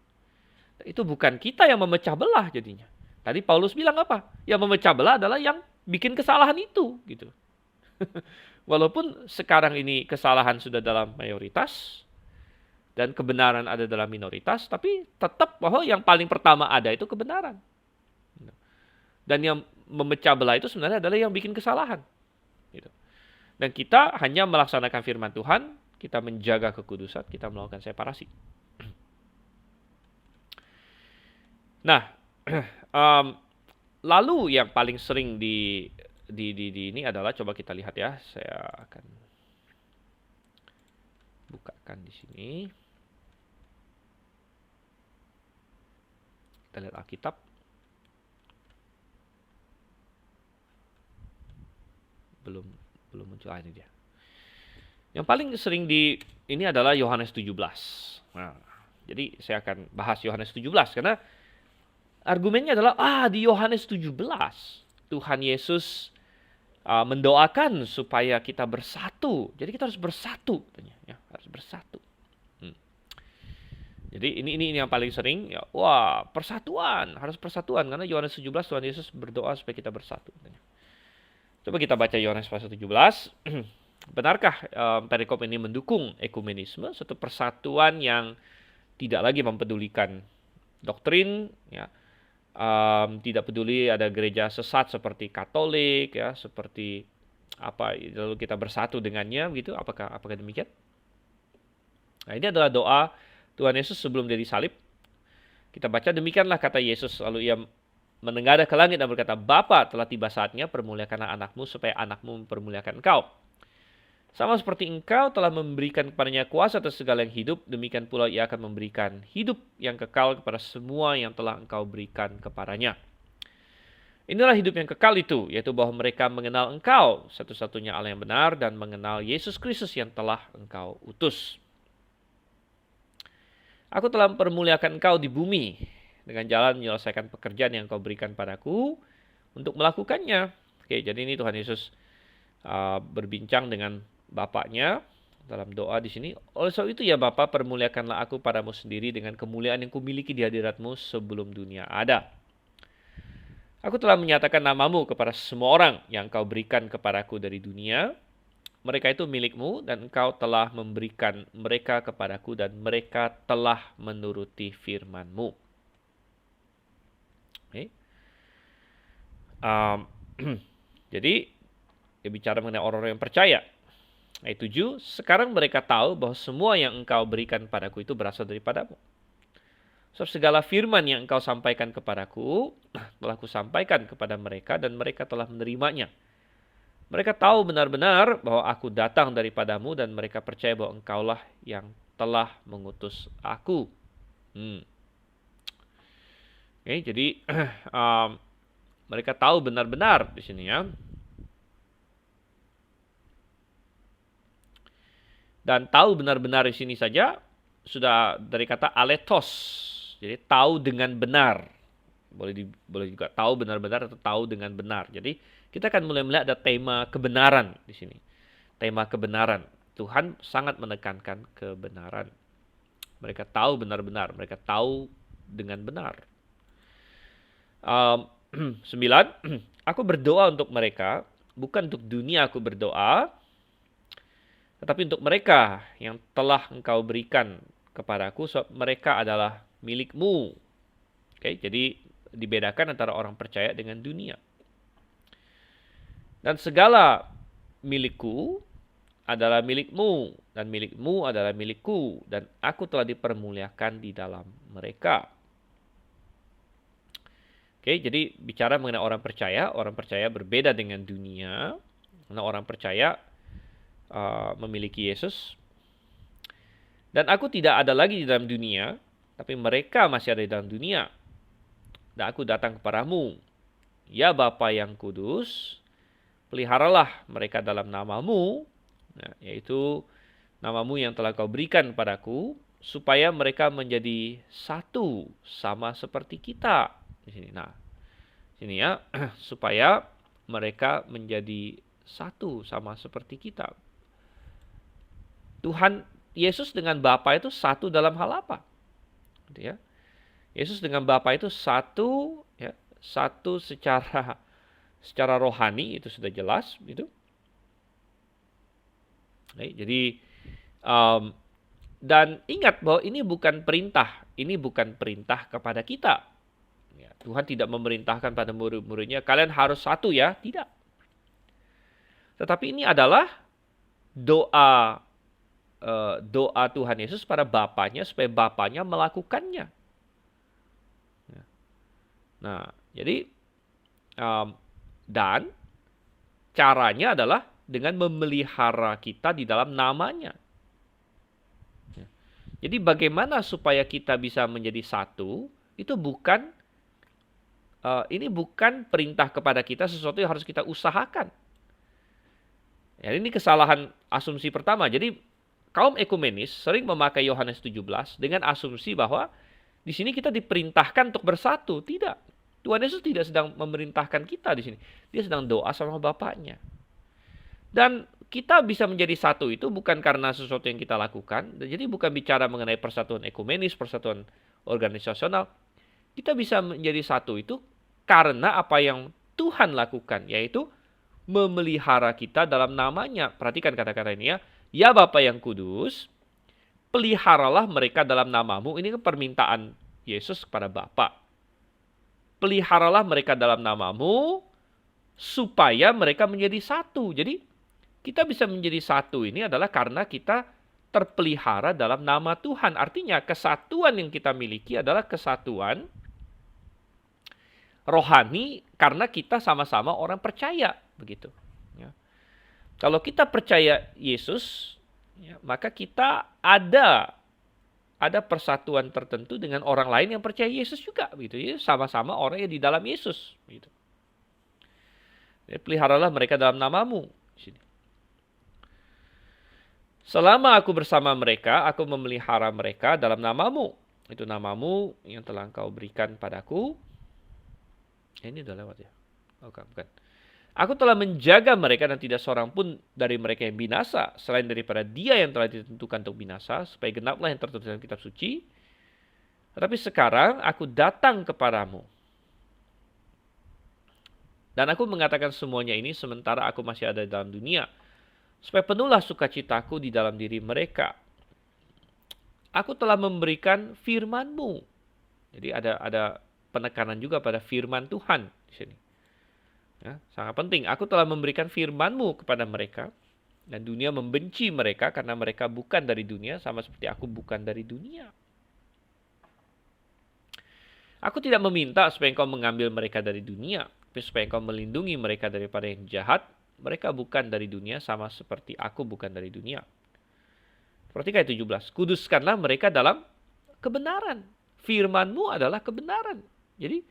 Itu bukan kita yang memecah belah jadinya. Tadi Paulus bilang apa? Yang memecah belah adalah yang bikin kesalahan itu, gitu. Walaupun sekarang ini kesalahan sudah dalam mayoritas dan kebenaran ada dalam minoritas, tapi tetap bahwa yang paling pertama ada itu kebenaran. Dan yang memecah belah itu sebenarnya adalah yang bikin kesalahan. Gitu. Dan kita hanya melaksanakan firman Tuhan, kita menjaga kekudusan, kita melakukan separasi. Nah, lalu yang paling sering di ini adalah, coba kita lihat ya, saya akan bukakan di sini. Kita lihat Alkitab. Belum muncul, ini dia. Yang paling sering ini adalah Yohanes 17. Nah, jadi saya akan bahas Yohanes 17 karena argumennya adalah di Yohanes 17 Tuhan Yesus mendoakan supaya kita bersatu. Jadi kita harus bersatu, ya, harus bersatu. Jadi ini yang paling sering, ya, persatuan, harus persatuan karena Yohanes 17 Tuhan Yesus berdoa supaya kita bersatu. Coba kita baca Yohanes pasal 17. Benarkah perikop ini mendukung ekumenisme, suatu persatuan yang tidak lagi mempedulikan doktrin, ya, tidak peduli ada gereja sesat seperti Katolik, ya, seperti apa, lalu kita bersatu dengannya, gitu? Apakah demikian? Nah, ini adalah doa Tuhan Yesus sebelum dia disalib. Kita baca, demikianlah kata Yesus, lalu ia menengadah ke langit dan berkata, Bapa, telah tiba saatnya, permuliakanlah anakmu supaya anakmu mempermuliakan engkau. Sama seperti engkau telah memberikan kepadanya kuasa atas segala yang hidup, demikian pula ia akan memberikan hidup yang kekal kepada semua yang telah engkau berikan kepadanya. Inilah hidup yang kekal itu, yaitu bahwa mereka mengenal engkau, satu-satunya Allah yang benar, dan mengenal Yesus Kristus yang telah engkau utus. Aku telah mempermuliakan engkau di bumi, dengan jalan menyelesaikan pekerjaan yang kau berikan padaku untuk melakukannya. Oke, jadi ini Tuhan Yesus berbincang dengan Bapaknya dalam doa di sini. Oleh sebab itu ya Bapa, permuliakanlah aku padamu sendiri dengan kemuliaan yang kumiliki di hadiratmu sebelum dunia ada. Aku telah menyatakan namamu kepada semua orang yang kau berikan kepadaku dari dunia. Mereka itu milikmu dan engkau telah memberikan mereka kepadaku dan mereka telah menuruti firman-Mu. Okay. Jadi dia bicara mengenai orang-orang yang percaya. Ayat 7, sekarang mereka tahu bahwa semua yang engkau berikan padaku itu berasal daripadamu. Sebab segala firman yang engkau sampaikan kepadaku, telah kusampaikan kepada mereka dan mereka telah menerimanya. Mereka tahu benar-benar bahwa aku datang daripadamu dan mereka percaya bahwa engkaulah yang telah mengutus aku. Oke, jadi mereka tahu benar-benar di sini ya. Dan tahu benar-benar di sini saja sudah dari kata aletos. Jadi tahu dengan benar. Boleh juga tahu benar-benar atau tahu dengan benar. Jadi kita akan mulai melihat ada tema kebenaran di sini. Tema kebenaran. Tuhan sangat menekankan kebenaran. Mereka tahu benar-benar. Mereka tahu dengan benar. 9. Aku berdoa untuk mereka. Bukan untuk dunia aku berdoa. Tetapi untuk mereka yang telah engkau berikan kepadaku, sebab mereka adalah milikmu. Oke, jadi dibedakan antara orang percaya dengan dunia. Dan segala milikku adalah milikmu, dan milikmu adalah milikku, dan aku telah dipermuliakan di dalam mereka. Oke, jadi bicara mengenai orang percaya berbeda dengan dunia. Karena orang percaya memiliki Yesus. Dan aku tidak ada lagi di dalam dunia, tapi mereka masih ada di dalam dunia. Dan aku datang kepadamu. Ya Bapa yang kudus, peliharalah mereka dalam namamu, yaitu namamu yang telah kau berikan padaku, supaya mereka menjadi satu sama seperti kita. Di sini. Nah, sini ya, supaya mereka menjadi satu sama seperti kita. Tuhan Yesus dengan Bapa itu satu dalam hal apa? Gitu ya. Yesus dengan Bapa itu satu, ya, satu secara rohani, itu sudah jelas, gitu. Jadi dan ingat bahwa ini bukan perintah kepada kita. Ya, Tuhan tidak memerintahkan pada murid-muridnya kalian harus satu ya, tidak. Tetapi ini adalah doa Tuhan Yesus pada Bapanya supaya Bapanya melakukannya. Nah, jadi dan caranya adalah dengan memelihara kita di dalam namanya. Jadi bagaimana supaya kita bisa menjadi satu, itu ini bukan perintah kepada kita sesuatu yang harus kita usahakan. Ya, ini kesalahan asumsi pertama. Jadi kaum ekumenis sering memakai Yohanes 17 dengan asumsi bahwa di sini kita diperintahkan untuk bersatu. Tidak. Tuhan Yesus tidak sedang memerintahkan kita di sini. Dia sedang doa sama Bapaknya. Dan kita bisa menjadi satu itu bukan karena sesuatu yang kita lakukan. Jadi bukan bicara mengenai persatuan ekumenis, persatuan organisasional. Kita bisa menjadi satu itu karena apa yang Tuhan lakukan, yaitu memelihara kita dalam namanya. Perhatikan kata-kata ini ya. Ya Bapa yang kudus, peliharalah mereka dalam namamu. Ini kan permintaan Yesus kepada Bapa. Peliharalah mereka dalam namamu, supaya mereka menjadi satu. Jadi, kita bisa menjadi satu ini adalah karena kita terpelihara dalam nama Tuhan. Artinya, kesatuan yang kita miliki adalah kesatuan rohani karena kita sama-sama orang percaya. Begitu. Kalau kita percaya Yesus, ya, maka kita ada persatuan tertentu dengan orang lain yang percaya Yesus juga, begitu ya, sama-sama orang yang di dalam Yesus, begitu. Jadi, peliharalah mereka dalam namamu. Selama aku bersama mereka, aku memelihara mereka dalam namamu. Itu namamu yang telah engkau berikan padaku. Ini udah lewat ya? Oh, bukan. Aku telah menjaga mereka dan tidak seorang pun dari mereka yang binasa, selain daripada dia yang telah ditentukan untuk binasa, supaya genaplah yang tertulis dalam kitab suci. Tetapi sekarang aku datang kepadamu. Dan aku mengatakan semuanya ini sementara aku masih ada dalam dunia, supaya penuhlah sukacitaku di dalam diri mereka. Aku telah memberikan firman-Mu. Jadi ada penekanan juga pada firman Tuhan di sini. Ya, sangat penting. Aku telah memberikan firman-Mu kepada mereka. Dan dunia membenci mereka karena mereka bukan dari dunia, sama seperti aku bukan dari dunia. Aku tidak meminta supaya engkau mengambil mereka dari dunia, tapi supaya engkau melindungi mereka daripada yang jahat. Mereka bukan dari dunia, sama seperti aku bukan dari dunia. Perhatikan ayat 17. Kuduskanlah mereka dalam kebenaran. Firman-Mu adalah kebenaran. Jadi,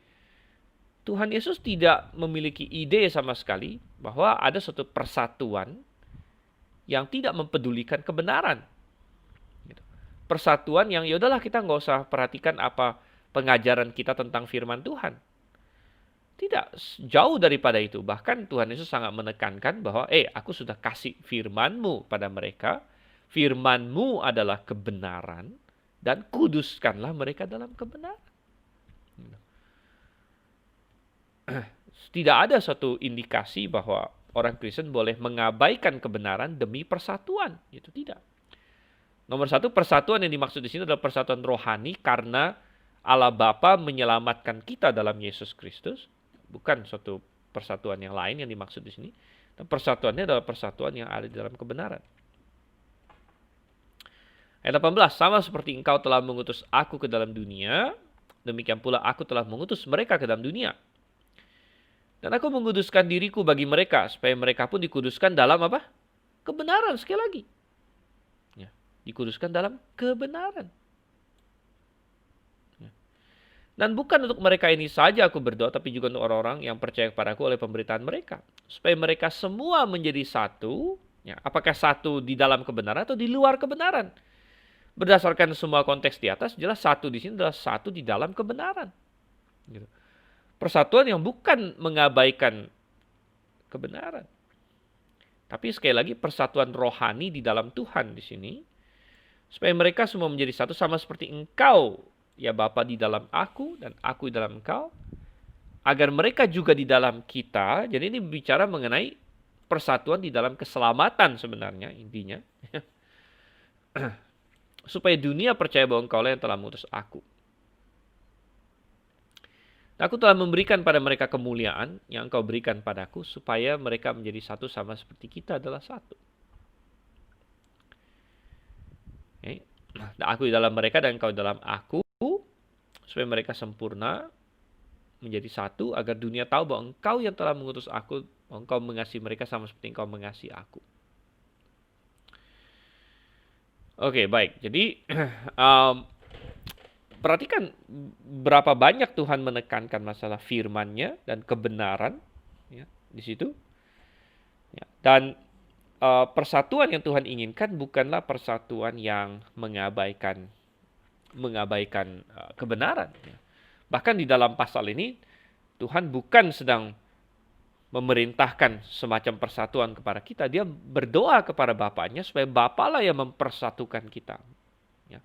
Tuhan Yesus tidak memiliki ide sama sekali bahwa ada suatu persatuan yang tidak mempedulikan kebenaran. Persatuan yang yaudahlah kita nggak usah perhatikan apa pengajaran kita tentang firman Tuhan. Tidak, jauh daripada itu. Bahkan Tuhan Yesus sangat menekankan bahwa aku sudah kasih firman-Mu pada mereka. Firman-Mu adalah kebenaran dan kuduskanlah mereka dalam kebenaran. Tidak ada suatu indikasi bahwa orang Kristen boleh mengabaikan kebenaran demi persatuan. Itu tidak. Nomor satu, persatuan yang dimaksud di sini adalah persatuan rohani karena Allah Bapa menyelamatkan kita dalam Yesus Kristus. Bukan suatu persatuan yang lain yang dimaksud di sini. Dan persatuannya adalah persatuan yang ada di dalam kebenaran. Ayat 18, sama seperti engkau telah mengutus aku ke dalam dunia, demikian pula aku telah mengutus mereka ke dalam dunia. Dan aku menguduskan diriku bagi mereka, supaya mereka pun dikuduskan dalam apa? Kebenaran, sekali lagi. Ya, dikuduskan dalam kebenaran. Ya. Dan bukan untuk mereka ini saja aku berdoa, tapi juga untuk orang-orang yang percaya kepadaku oleh pemberitaan mereka. Supaya mereka semua menjadi satu, ya, apakah satu di dalam kebenaran atau di luar kebenaran. Berdasarkan semua konteks di atas, jelas satu di sini adalah satu di dalam kebenaran. Gitu. Persatuan yang bukan mengabaikan kebenaran. Tapi sekali lagi persatuan rohani di dalam Tuhan di sini. Supaya mereka semua menjadi satu sama seperti engkau, ya Bapa, di dalam aku dan aku di dalam engkau. Agar mereka juga di dalam kita. Jadi ini bicara mengenai persatuan di dalam keselamatan sebenarnya intinya. Supaya dunia percaya bahwa engkau lah yang telah mengutus aku. Aku telah memberikan pada mereka kemuliaan yang engkau berikan padaku, supaya mereka menjadi satu sama seperti kita adalah satu. Nah, aku di dalam mereka dan engkau di dalam aku, supaya mereka sempurna, menjadi satu, agar dunia tahu bahwa engkau yang telah mengutus aku, bahwa engkau mengasihi mereka sama seperti engkau mengasihi aku. Oke, baik. Jadi, perhatikan berapa banyak Tuhan menekankan masalah firman-Nya dan kebenaran, ya, di situ. Ya, dan persatuan yang Tuhan inginkan bukanlah persatuan yang mengabaikan kebenaran. Ya. Bahkan di dalam pasal ini Tuhan bukan sedang memerintahkan semacam persatuan kepada kita. Dia berdoa kepada Bapaknya supaya Bapa lah yang mempersatukan kita. Ya.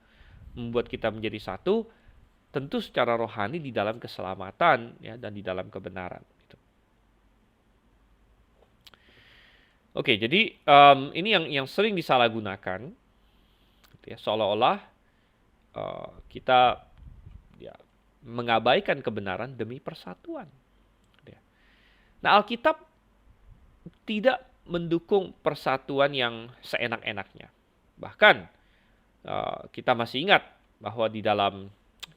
Membuat kita menjadi satu, tentu secara rohani di dalam keselamatan, ya, dan di dalam kebenaran. Gitu. Oke, jadi ini yang sering disalahgunakan, gitu ya, seolah-olah kita ya, mengabaikan kebenaran demi persatuan. Gitu ya. Nah, Alkitab tidak mendukung persatuan yang seenak-enaknya. Bahkan kita masih ingat bahwa di dalam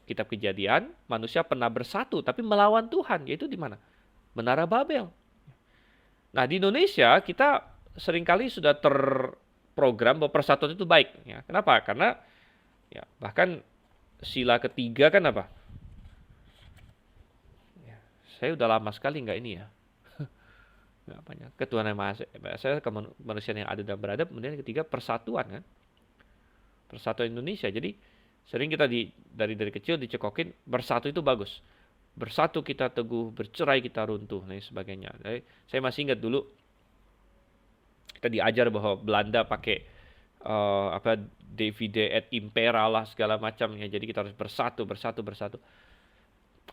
kitab Kejadian, manusia pernah bersatu tapi melawan Tuhan, yaitu di mana? Menara Babel. Nah, di Indonesia kita seringkali sudah terprogram bahwa persatuan itu baik. Ya. Kenapa? Karena ya, bahkan sila ketiga kan apa? Ya, saya udah lama sekali nggak ini ya. Nggak banyak. Ketuhanan yang Maha Esa, kemanusiaan yang adil dan beradab. Kemudian yang ketiga persatuan kan. Persatuan Indonesia. Jadi sering kita dari kecil dicekokin bersatu itu bagus. Bersatu kita teguh, bercerai kita runtuh, dan sebagainya. Jadi, saya masih ingat dulu kita diajar bahwa Belanda pakai Divide et Impera lah segala macam ya. Jadi kita harus bersatu.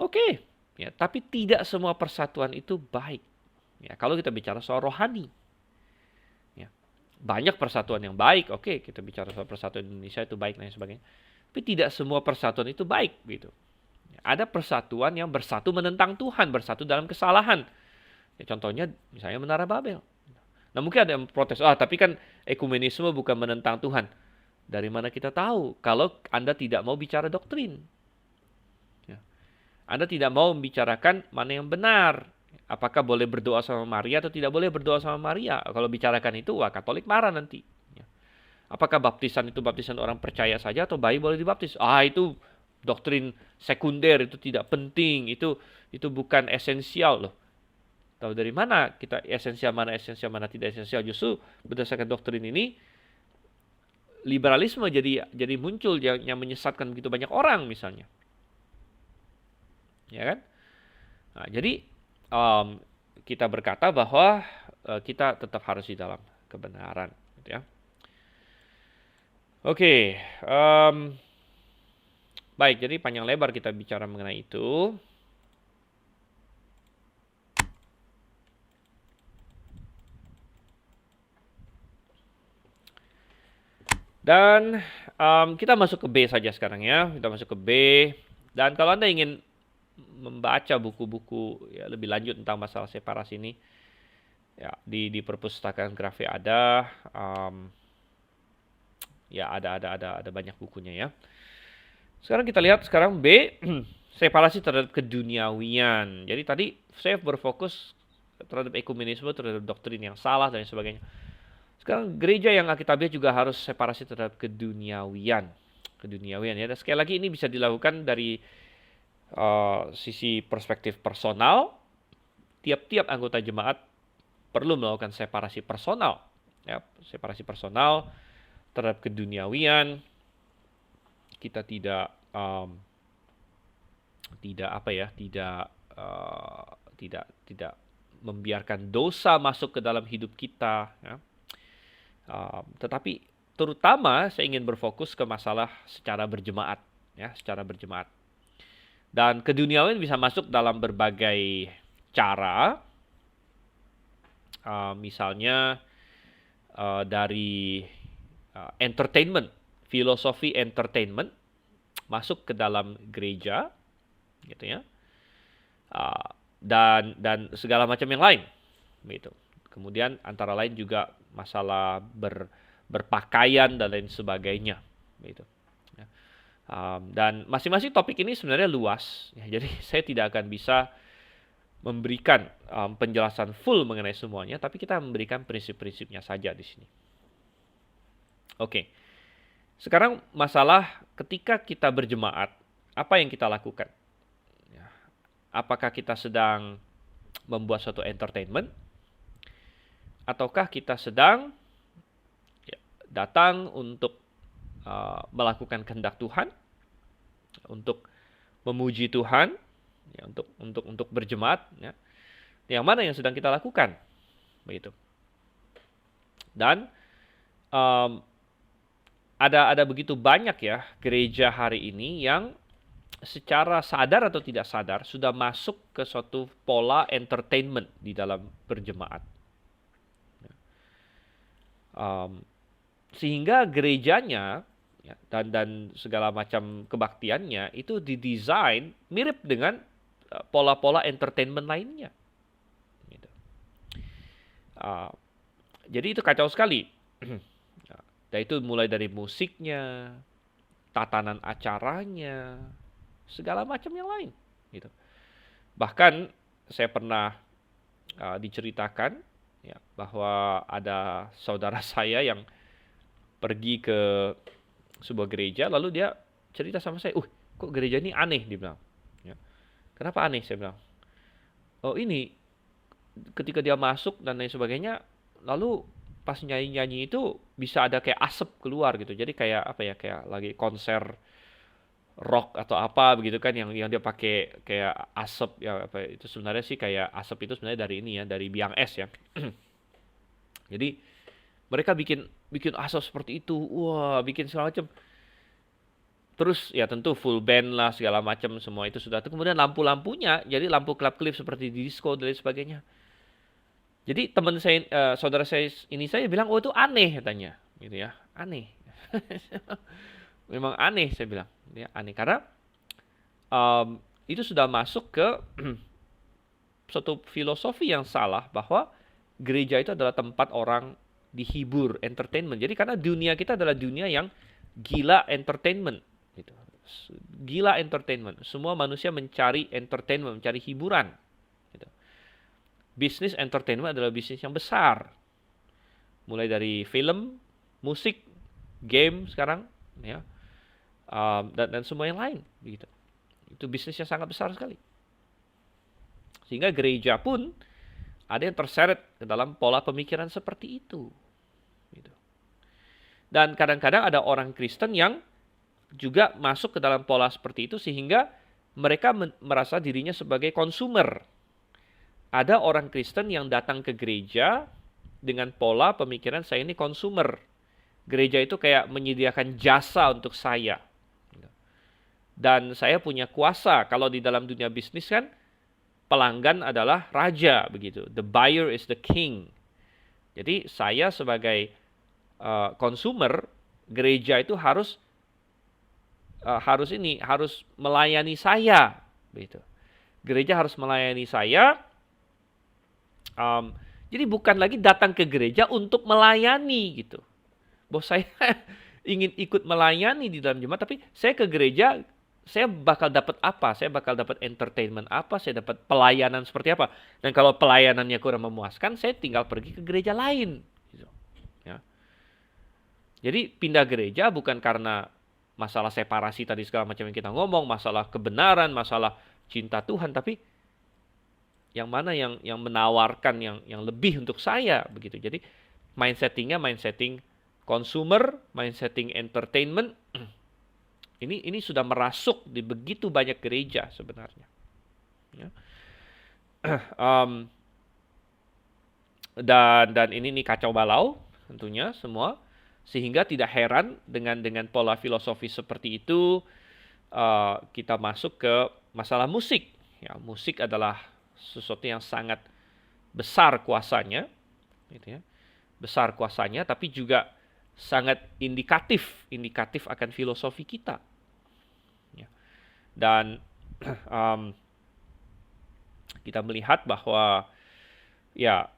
Oke, ya, tapi tidak semua persatuan itu baik. Ya, kalau kita bicara soal rohani. Ya, banyak persatuan yang baik. Oke, kita bicara soal persatuan Indonesia itu baik dan sebagainya. Tapi tidak semua persatuan itu baik gitu. Ada persatuan yang bersatu menentang Tuhan, bersatu dalam kesalahan. Ya, contohnya misalnya Menara Babel. Nah, mungkin ada yang protes, tapi kan ekumenisme bukan menentang Tuhan. Dari mana kita tahu kalau Anda tidak mau bicara doktrin? Ya. Anda tidak mau membicarakan mana yang benar. Apakah boleh berdoa sama Maria atau tidak boleh berdoa sama Maria? Kalau bicarakan itu, Katolik marah nanti. Ya. Apakah baptisan itu baptisan orang percaya saja atau bayi boleh dibaptis? Itu doktrin sekunder, itu tidak penting, itu bukan esensial loh. Tahu dari mana kita esensial mana tidak esensial? Justru berdasarkan doktrin ini, liberalisme jadi muncul yang menyesatkan begitu banyak orang misalnya. Ya kan? Nah, jadi kita berkata bahwa kita tetap harus di dalam kebenaran, gitu ya. Oke, baik, jadi panjang lebar kita bicara mengenai itu. Dan kita masuk ke B saja sekarang ya. Kita masuk ke B. Dan kalau Anda ingin membaca buku-buku ya lebih lanjut tentang masalah separasi ini, ya di perpustakaan Grafe ada, ya ada banyak bukunya ya. Sekarang kita lihat sekarang B, separasi terhadap keduniawian. Jadi tadi saya berfokus terhadap ekumenisme, terhadap doktrin yang salah dan sebagainya. Sekarang gereja yang Alkitabiah juga harus separasi terhadap keduniawian. Keduniawian ya. Dan sekali lagi ini bisa dilakukan dari sisi perspektif personal. Tiap-tiap anggota jemaat perlu melakukan separasi personal. Ya, separasi personal terhadap keduniawian. Kita tidak membiarkan dosa masuk ke dalam hidup kita. Ya. Tetapi terutama saya ingin berfokus ke masalah secara berjemaat, ya, secara berjemaat. Dan keduniawian bisa masuk dalam berbagai cara, misalnya dari entertainment, filosofi entertainment masuk ke dalam gereja, gitu ya, dan segala macam yang lain, gitu. Kemudian antara lain juga masalah berpakaian dan lain sebagainya, gitu. Ya. Dan masing-masing topik ini sebenarnya luas, ya, jadi saya tidak akan bisa memberikan penjelasan full mengenai semuanya, tapi kita memberikan prinsip-prinsipnya saja di sini. Oke, sekarang masalah ketika kita berjemaat, apa yang kita lakukan? Ya. Apakah kita sedang membuat suatu entertainment? Ataukah kita sedang datang untuk melakukan kehendak Tuhan, untuk memuji Tuhan, ya, untuk berjemaat, ya. Yang mana yang sedang kita lakukan, begitu. Dan ada begitu banyak ya gereja hari ini yang secara sadar atau tidak sadar sudah masuk ke suatu pola entertainment di dalam berjemaat. Sehingga gerejanya ya, dan segala macam kebaktiannya itu didesain mirip dengan pola-pola entertainment lainnya. Gitu. Jadi itu kacau sekali. Dan itu mulai dari musiknya, tatanan acaranya, segala macam yang lain. Gitu. Bahkan saya pernah diceritakan ya, bahwa ada saudara saya yang pergi ke sebuah gereja, lalu dia cerita sama saya, kok gereja ini aneh, dia bilang. Ya. Kenapa aneh, saya bilang. Ini, ketika dia masuk dan lain sebagainya, lalu pas nyanyi-nyanyi itu bisa ada kayak asap keluar gitu. Jadi kayak kayak lagi konser rock atau apa begitu kan, yang dia pakai kayak asap ya, itu sebenarnya sih kayak asap itu sebenarnya dari ini ya, dari biang es ya. Jadi mereka bikin asap seperti itu, bikin segala macam. Terus ya tentu full band lah segala macam, semua itu sudah. Kemudian lampu-lampunya jadi lampu kelap-kelip seperti di disco dan lain sebagainya. Jadi teman saya, saudara saya ini, saya bilang, itu aneh katanya, gitu ya, aneh. Memang aneh, saya bilang, ya aneh karena itu sudah masuk ke suatu filosofi yang salah bahwa gereja itu adalah tempat orang dihibur, entertainment. Jadi karena dunia kita adalah dunia yang gila entertainment, gitu. Gila entertainment. Semua manusia mencari entertainment, mencari hiburan. Gitu. Bisnis entertainment adalah bisnis yang besar. Mulai dari film, musik, game sekarang, ya, dan semua yang lain, begitu. Itu bisnis yang sangat besar sekali. Sehingga gereja pun ada yang terseret ke dalam pola pemikiran seperti itu. Gitu. Dan kadang-kadang ada orang Kristen yang juga masuk ke dalam pola seperti itu sehingga mereka merasa dirinya sebagai konsumer. Ada orang Kristen yang datang ke gereja dengan pola pemikiran saya ini konsumer. Gereja itu kayak menyediakan jasa untuk saya. Dan saya punya kuasa. Kalau di dalam dunia bisnis kan pelanggan adalah raja begitu. The buyer is the king. Jadi saya sebagai konsumer, gereja itu harus melayani saya, begitu. Gereja harus melayani saya. Jadi bukan lagi datang ke gereja untuk melayani gitu. Bahwa saya ingin ikut melayani di dalam jemaat, tapi saya ke gereja, saya bakal dapat apa? Saya bakal dapat entertainment apa? Saya dapat pelayanan seperti apa? Dan kalau pelayanannya kurang memuaskan, saya tinggal pergi ke gereja lain. Gitu. Ya. Jadi pindah gereja bukan karena masalah separasi tadi segala macam yang kita ngomong, masalah kebenaran, masalah cinta Tuhan, tapi yang mana yang menawarkan yang lebih untuk saya begitu. Jadi mindsetting consumer, mindsetting entertainment. Ini sudah merasuk di begitu banyak gereja sebenarnya. Ya. Dan ini kacau balau tentunya semua. Sehingga tidak heran dengan pola filosofi seperti itu kita masuk ke masalah musik. Ya, musik adalah sesuatu yang sangat besar kuasanya, gitu ya. Besar kuasanya, tapi juga sangat indikatif akan filosofi kita. Ya. Dan kita melihat bahwa ya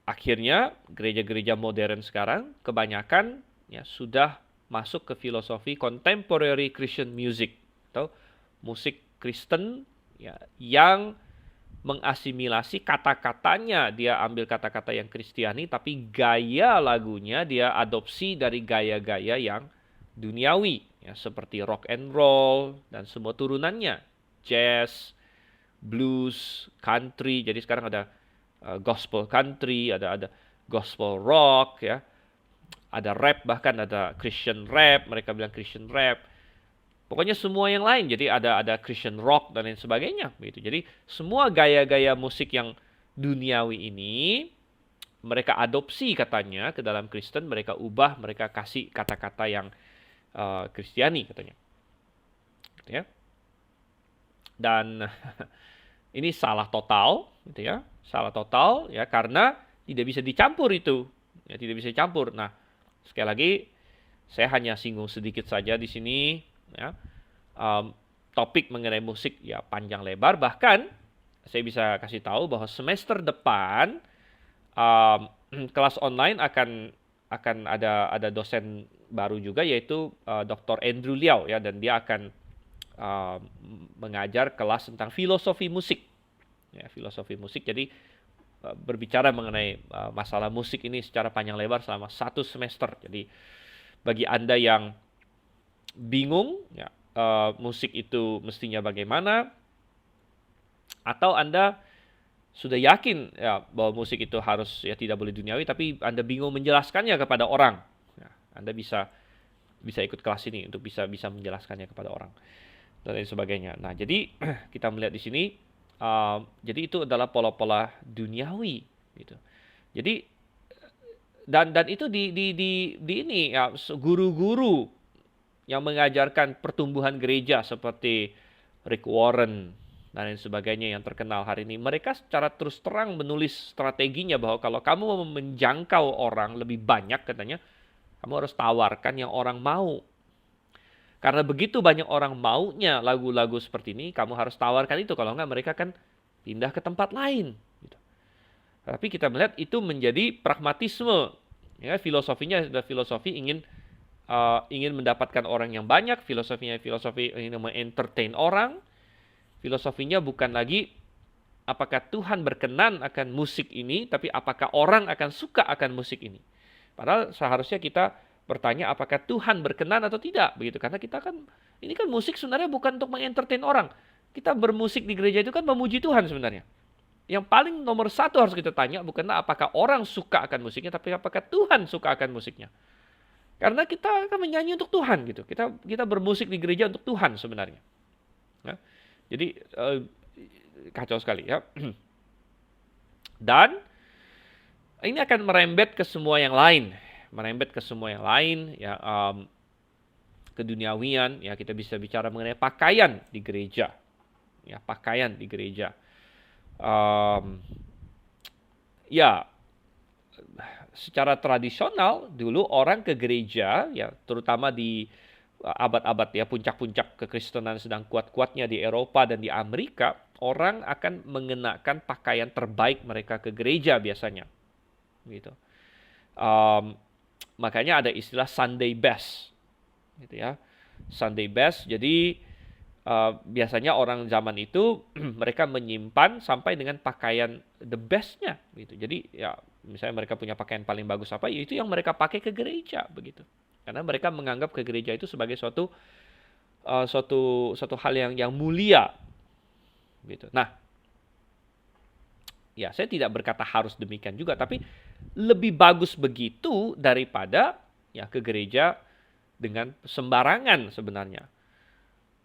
akhirnya gereja-gereja modern sekarang kebanyakan ya sudah masuk ke filosofi contemporary Christian music atau musik Kristen ya yang mengasimilasi kata-katanya, dia ambil kata-kata yang Kristiani tapi gaya lagunya dia adopsi dari gaya-gaya yang duniawi ya seperti rock and roll dan semua turunannya, jazz, blues, country. Jadi sekarang ada gospel country, ada gospel rock ya. Ada rap, bahkan ada Christian rap, mereka bilang Christian rap. Pokoknya semua yang lain. Jadi ada Christian rock dan lain sebagainya gitu. Jadi semua gaya-gaya musik yang duniawi ini mereka adopsi katanya ke dalam Kristen, mereka ubah, mereka kasih kata-kata yang Kristiani katanya. Gitu ya. Dan ini salah total gitu ya. Salah total ya karena tidak bisa dicampur itu. Ya, tidak bisa dicampur. Nah, sekali lagi saya hanya singgung sedikit saja di sini ya. Topik mengenai musik ya panjang lebar, bahkan saya bisa kasih tahu bahwa semester depan kelas online akan ada dosen baru juga yaitu Dr. Andrew Liao ya, dan dia akan mengajar kelas tentang filosofi musik. Ya, filosofi musik. Jadi berbicara mengenai masalah musik ini secara panjang lebar selama 1 semester. Jadi bagi Anda yang bingung ya, musik itu mestinya bagaimana, atau Anda sudah yakin ya bahwa musik itu harus ya tidak boleh duniawi, tapi Anda bingung menjelaskannya kepada orang. Ya, Anda bisa ikut kelas ini untuk bisa menjelaskannya kepada orang dan lain sebagainya. Nah, jadi kita melihat di sini jadi itu adalah pola-pola duniawi gitu. Jadi dan itu di ini ya, guru-guru yang mengajarkan pertumbuhan gereja seperti Rick Warren dan lain sebagainya yang terkenal hari ini, mereka secara terus terang menulis strateginya bahwa kalau kamu mau menjangkau orang lebih banyak katanya, kamu harus tawarkan yang orang mau. Karena begitu banyak orang maunya lagu-lagu seperti ini, kamu harus tawarkan itu. Kalau enggak, mereka kan pindah ke tempat lain. Gitu. Tapi kita melihat itu menjadi pragmatisme. Ya, filosofinya adalah filosofi ingin mendapatkan orang yang banyak, filosofinya filosofi ingin entertain orang. Filosofinya bukan lagi apakah Tuhan berkenan akan musik ini, tapi apakah orang akan suka akan musik ini. Padahal seharusnya kita bertanya apakah Tuhan berkenan atau tidak, begitu. Karena kita kan, ini kan musik sebenarnya bukan untuk mengentertain orang. Kita bermusik di gereja itu kan memuji Tuhan sebenarnya. Yang paling nomor satu harus kita tanya bukanlah apakah orang suka akan musiknya, tapi apakah Tuhan suka akan musiknya. Karena kita akan menyanyi untuk Tuhan gitu. Kita bermusik di gereja untuk Tuhan sebenarnya. Ya. Jadi kacau sekali ya. Dan ini akan merembet ke semua yang lain, ya, keduniawian. Ya, kita bisa bicara mengenai pakaian di gereja, ya, pakaian di gereja. Ya, secara tradisional dulu orang ke gereja, ya, terutama di abad-abad ya puncak-puncak kekristenan sedang kuat-kuatnya di Eropa dan di Amerika, orang akan mengenakan pakaian terbaik mereka ke gereja biasanya, gitu. Makanya ada istilah Sunday best, gitu ya, Sunday best. Jadi biasanya orang zaman itu mereka menyimpan sampai dengan pakaian the bestnya, gitu. Jadi ya misalnya mereka punya pakaian paling bagus apa, itu yang mereka pakai ke gereja, begitu. Karena mereka menganggap ke gereja itu sebagai suatu hal yang mulia, gitu. Nah, ya saya tidak berkata harus demikian juga, tapi lebih bagus begitu daripada ya ke gereja dengan sembarangan sebenarnya.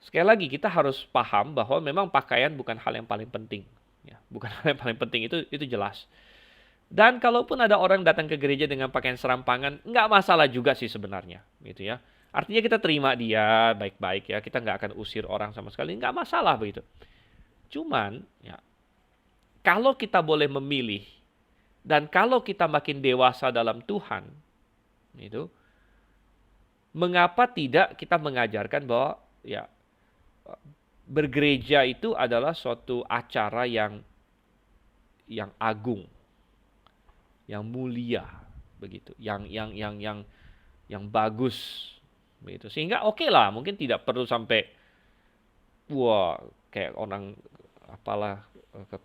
Sekali lagi kita harus paham bahwa memang pakaian bukan hal yang paling penting, ya, bukan hal yang paling penting, itu jelas. Dan kalaupun ada orang datang ke gereja dengan pakaian serampangan, nggak masalah juga sih sebenarnya, gitu ya. Artinya kita terima dia baik-baik ya, kita nggak akan usir orang sama sekali, nggak masalah begitu. Cuman, ya, kalau kita boleh memilih, dan kalau kita makin dewasa dalam Tuhan, itu, mengapa tidak kita mengajarkan bahwa ya bergereja itu adalah suatu acara yang agung, yang mulia, begitu, yang bagus, begitu. Sehingga oke lah, mungkin tidak perlu sampai wah kayak orang apalah ke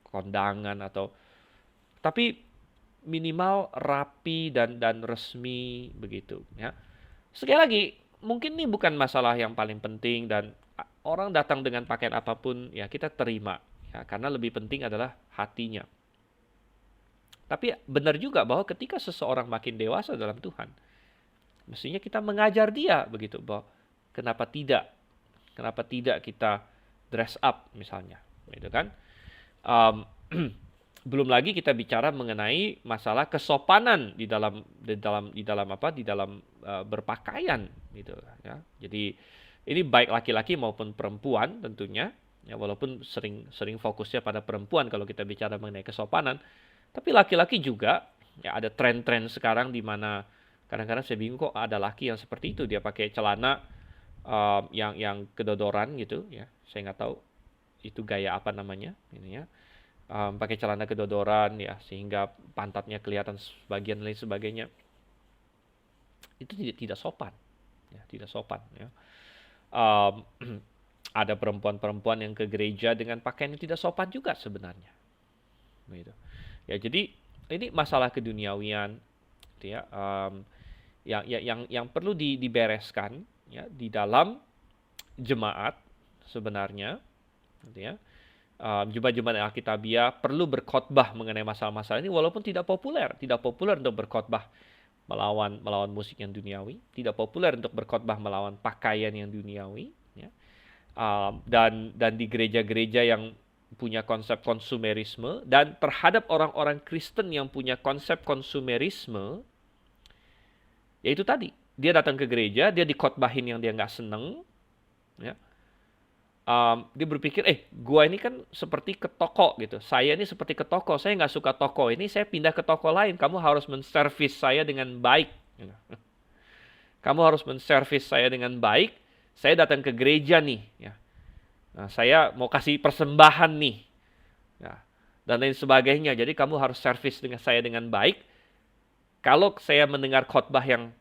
kondangan atau, tapi minimal rapi dan resmi begitu ya. Sekali lagi, mungkin ini bukan masalah yang paling penting dan orang datang dengan pakaian apapun ya kita terima ya, karena lebih penting adalah hatinya. Tapi benar juga bahwa ketika seseorang makin dewasa dalam Tuhan, mestinya kita mengajar dia begitu, bahwa kenapa tidak kita dress up misalnya, gitu kan? Belum lagi kita bicara mengenai masalah kesopanan di dalam berpakaian, gitu ya. Jadi ini baik laki-laki maupun perempuan tentunya, ya, walaupun sering fokusnya pada perempuan kalau kita bicara mengenai kesopanan. Tapi laki-laki juga, ya, ada tren-tren sekarang di mana kadang-kadang saya bingung kok ada laki yang seperti itu, dia pakai celana yang kedodoran gitu ya. Saya nggak tahu itu gaya apa namanya ini ya. Pakai celana kedodoran ya sehingga pantatnya kelihatan sebagian lain sebagainya. Itu tidak sopan. Ya, tidak sopan ya. Ada perempuan-perempuan yang ke gereja dengan pakaian yang tidak sopan juga sebenarnya. Gitu. Ya, jadi ini masalah keduniawian, gitu ya, yang perlu dibereskan ya di dalam jemaat sebenarnya, gitu ya. Jemaat-jemaat Alkitabiah perlu berkhotbah mengenai masalah-masalah ini walaupun tidak populer untuk berkhotbah melawan musik yang duniawi, tidak populer untuk berkhotbah melawan pakaian yang duniawi, ya. Dan di gereja-gereja yang punya konsep konsumerisme dan terhadap orang-orang Kristen yang punya konsep konsumerisme, yaitu tadi, dia datang ke gereja, dia dikhotbahin yang dia nggak seneng, ya. Dia berpikir, gua ini kan seperti ke toko gitu, saya ini seperti ke toko, saya nggak suka toko ini, saya pindah ke toko lain, kamu harus menservis saya dengan baik, kamu harus menservis saya dengan baik, saya datang ke gereja nih, ya. Nah, saya mau kasih persembahan nih. Ya. dan lain sebagainya. Jadi kamu harus servis dengan saya dengan baik. Kalau saya mendengar khotbah yang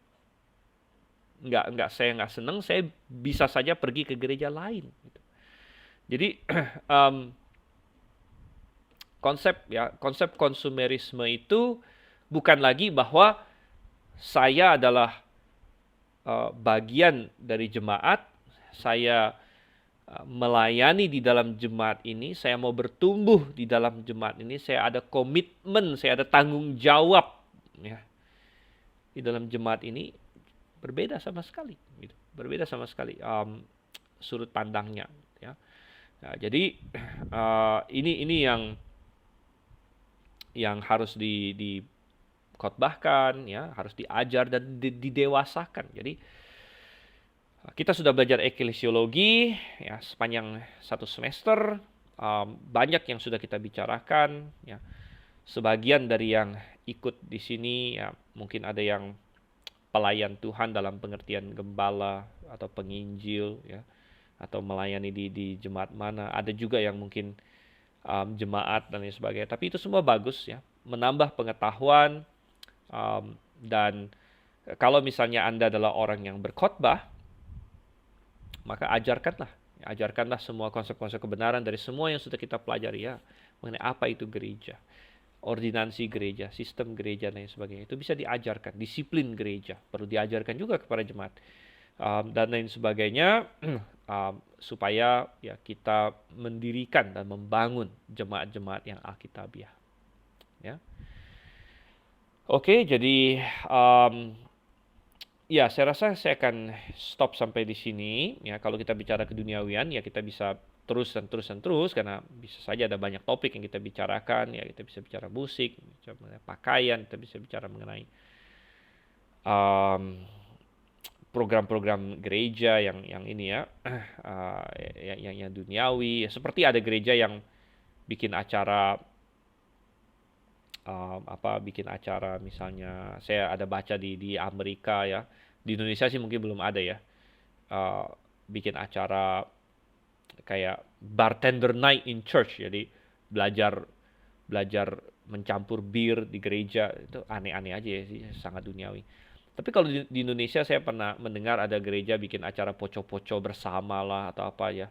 saya nggak senang, saya bisa saja pergi ke gereja lain. Jadi konsep konsumerisme itu bukan lagi bahwa saya adalah bagian dari jemaat, saya melayani di dalam jemaat ini, saya mau bertumbuh di dalam jemaat ini, saya ada komitmen, saya ada tanggung jawab ya di dalam jemaat ini. Berbeda sama sekali gitu. Berbeda sama sekali sudut pandangnya ya. Nah, jadi ini yang harus dikhotbahkan ya, harus diajar dan didewasakan. Jadi kita sudah belajar eklesiologi ya sepanjang 1 semester, banyak yang sudah kita bicarakan ya. Sebagian dari yang ikut di sini ya mungkin ada yang pelayan Tuhan dalam pengertian gembala atau penginjil ya, atau melayani di jemaat mana. Ada juga yang mungkin jemaat dan lain sebagainya. Tapi itu semua bagus ya, menambah pengetahuan, dan kalau misalnya Anda adalah orang yang berkhotbah, maka ajarkanlah semua konsep-konsep kebenaran dari semua yang sudah kita pelajari ya, mengenai apa itu gereja, ordinansi gereja, sistem gereja dan lain sebagainya. Itu bisa diajarkan, disiplin gereja perlu diajarkan juga kepada jemaat, dan lain sebagainya, supaya ya kita mendirikan dan membangun jemaat-jemaat yang alkitabiah. Ya. Oke, jadi ya, saya rasa saya akan stop sampai di sini. Ya, kalau kita bicara keduniawian, ya kita bisa terus karena bisa saja ada banyak topik yang kita bicarakan. Ya, kita bisa bicara musik, bicara mengenai pakaian, kita bisa bicara mengenai program-program gereja yang ini ya, yang duniawi. Seperti ada gereja yang bikin acara bikin acara, misalnya saya ada baca di Amerika ya, di Indonesia sih mungkin belum ada ya, bikin acara kayak bartender night in church, jadi belajar mencampur bir di gereja. Itu aneh-aneh aja ya sih, sangat duniawi. Tapi kalau di Indonesia saya pernah mendengar ada gereja bikin acara poco-poco bersama lah atau apa ya,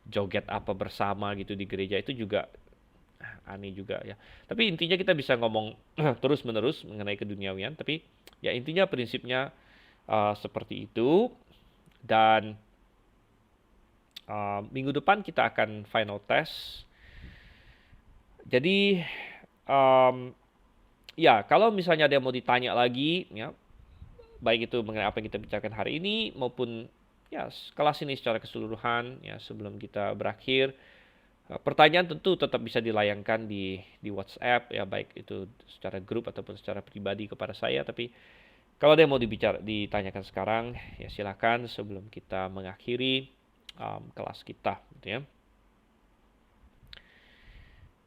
joget apa bersama gitu di gereja. Itu juga aneh juga ya. Tapi intinya kita bisa ngomong terus-menerus mengenai keduniawian, tapi ya intinya prinsipnya seperti itu. Dan minggu depan kita akan final test. Jadi ya kalau misalnya ada yang mau ditanya lagi ya, baik itu mengenai apa yang kita bicarakan hari ini maupun ya kelas ini secara keseluruhan ya, sebelum kita berakhir, pertanyaan tentu tetap bisa dilayangkan di WhatsApp ya, baik itu secara grup ataupun secara pribadi kepada saya. Tapi kalau ada yang mau ditanyakan sekarang ya silakan sebelum kita mengakhiri kelas kita gitu ya.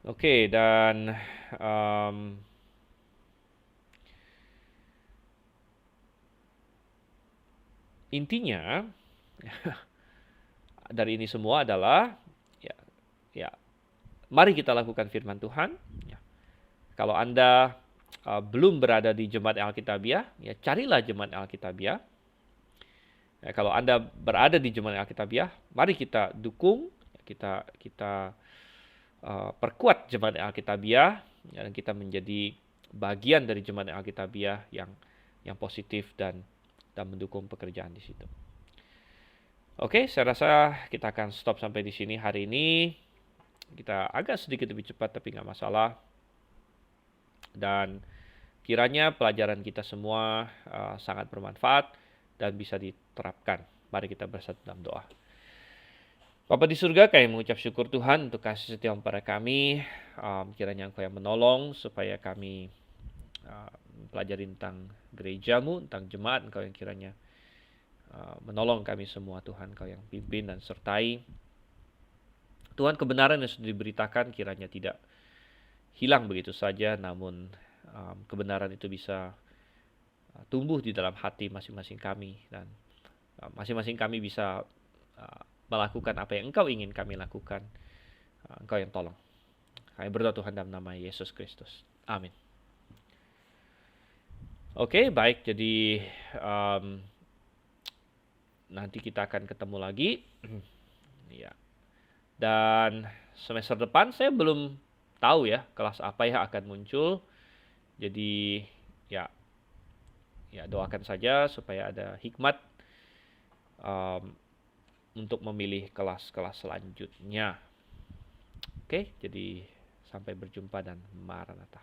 Oke, dan intinya dari ini semua adalah ya, mari kita lakukan firman Tuhan. Ya. Kalau Anda belum berada di jemaat Alkitabiah, ya carilah jemaat Alkitabiah. Ya, kalau Anda berada di jemaat Alkitabiah, mari kita dukung, kita perkuat jemaat Alkitabiah, dan kita menjadi bagian dari jemaat Alkitabiah yang positif dan mendukung pekerjaan di situ. Oke, saya rasa kita akan stop sampai di sini hari ini. Kita agak sedikit lebih cepat, tapi nggak masalah. Dan kiranya pelajaran kita semua sangat bermanfaat dan bisa diterapkan. Mari kita bersatu dalam doa. Bapa di surga, kami mengucap syukur Tuhan untuk kasih setia kepada kami. Kiranya Engkau yang menolong supaya kami mempelajari tentang gerejamu, tentang jemaat Engkau yang kiranya menolong kami semua Tuhan, Engkau yang pimpin dan sertai. Tuhan, kebenaran yang sudah diberitakan kiranya tidak hilang begitu saja, namun kebenaran itu bisa tumbuh di dalam hati masing-masing kami, dan masing-masing kami bisa melakukan apa yang Engkau ingin kami lakukan. Engkau yang tolong. Kami berdoa Tuhan dalam nama Yesus Kristus. Amin. Oke, baik. Jadi nanti kita akan ketemu lagi. Ya. Dan semester depan saya belum tahu ya kelas apa yang akan muncul. Jadi ya doakan saja supaya ada hikmat untuk memilih kelas-kelas selanjutnya. Oke, jadi sampai berjumpa dan Maranatha.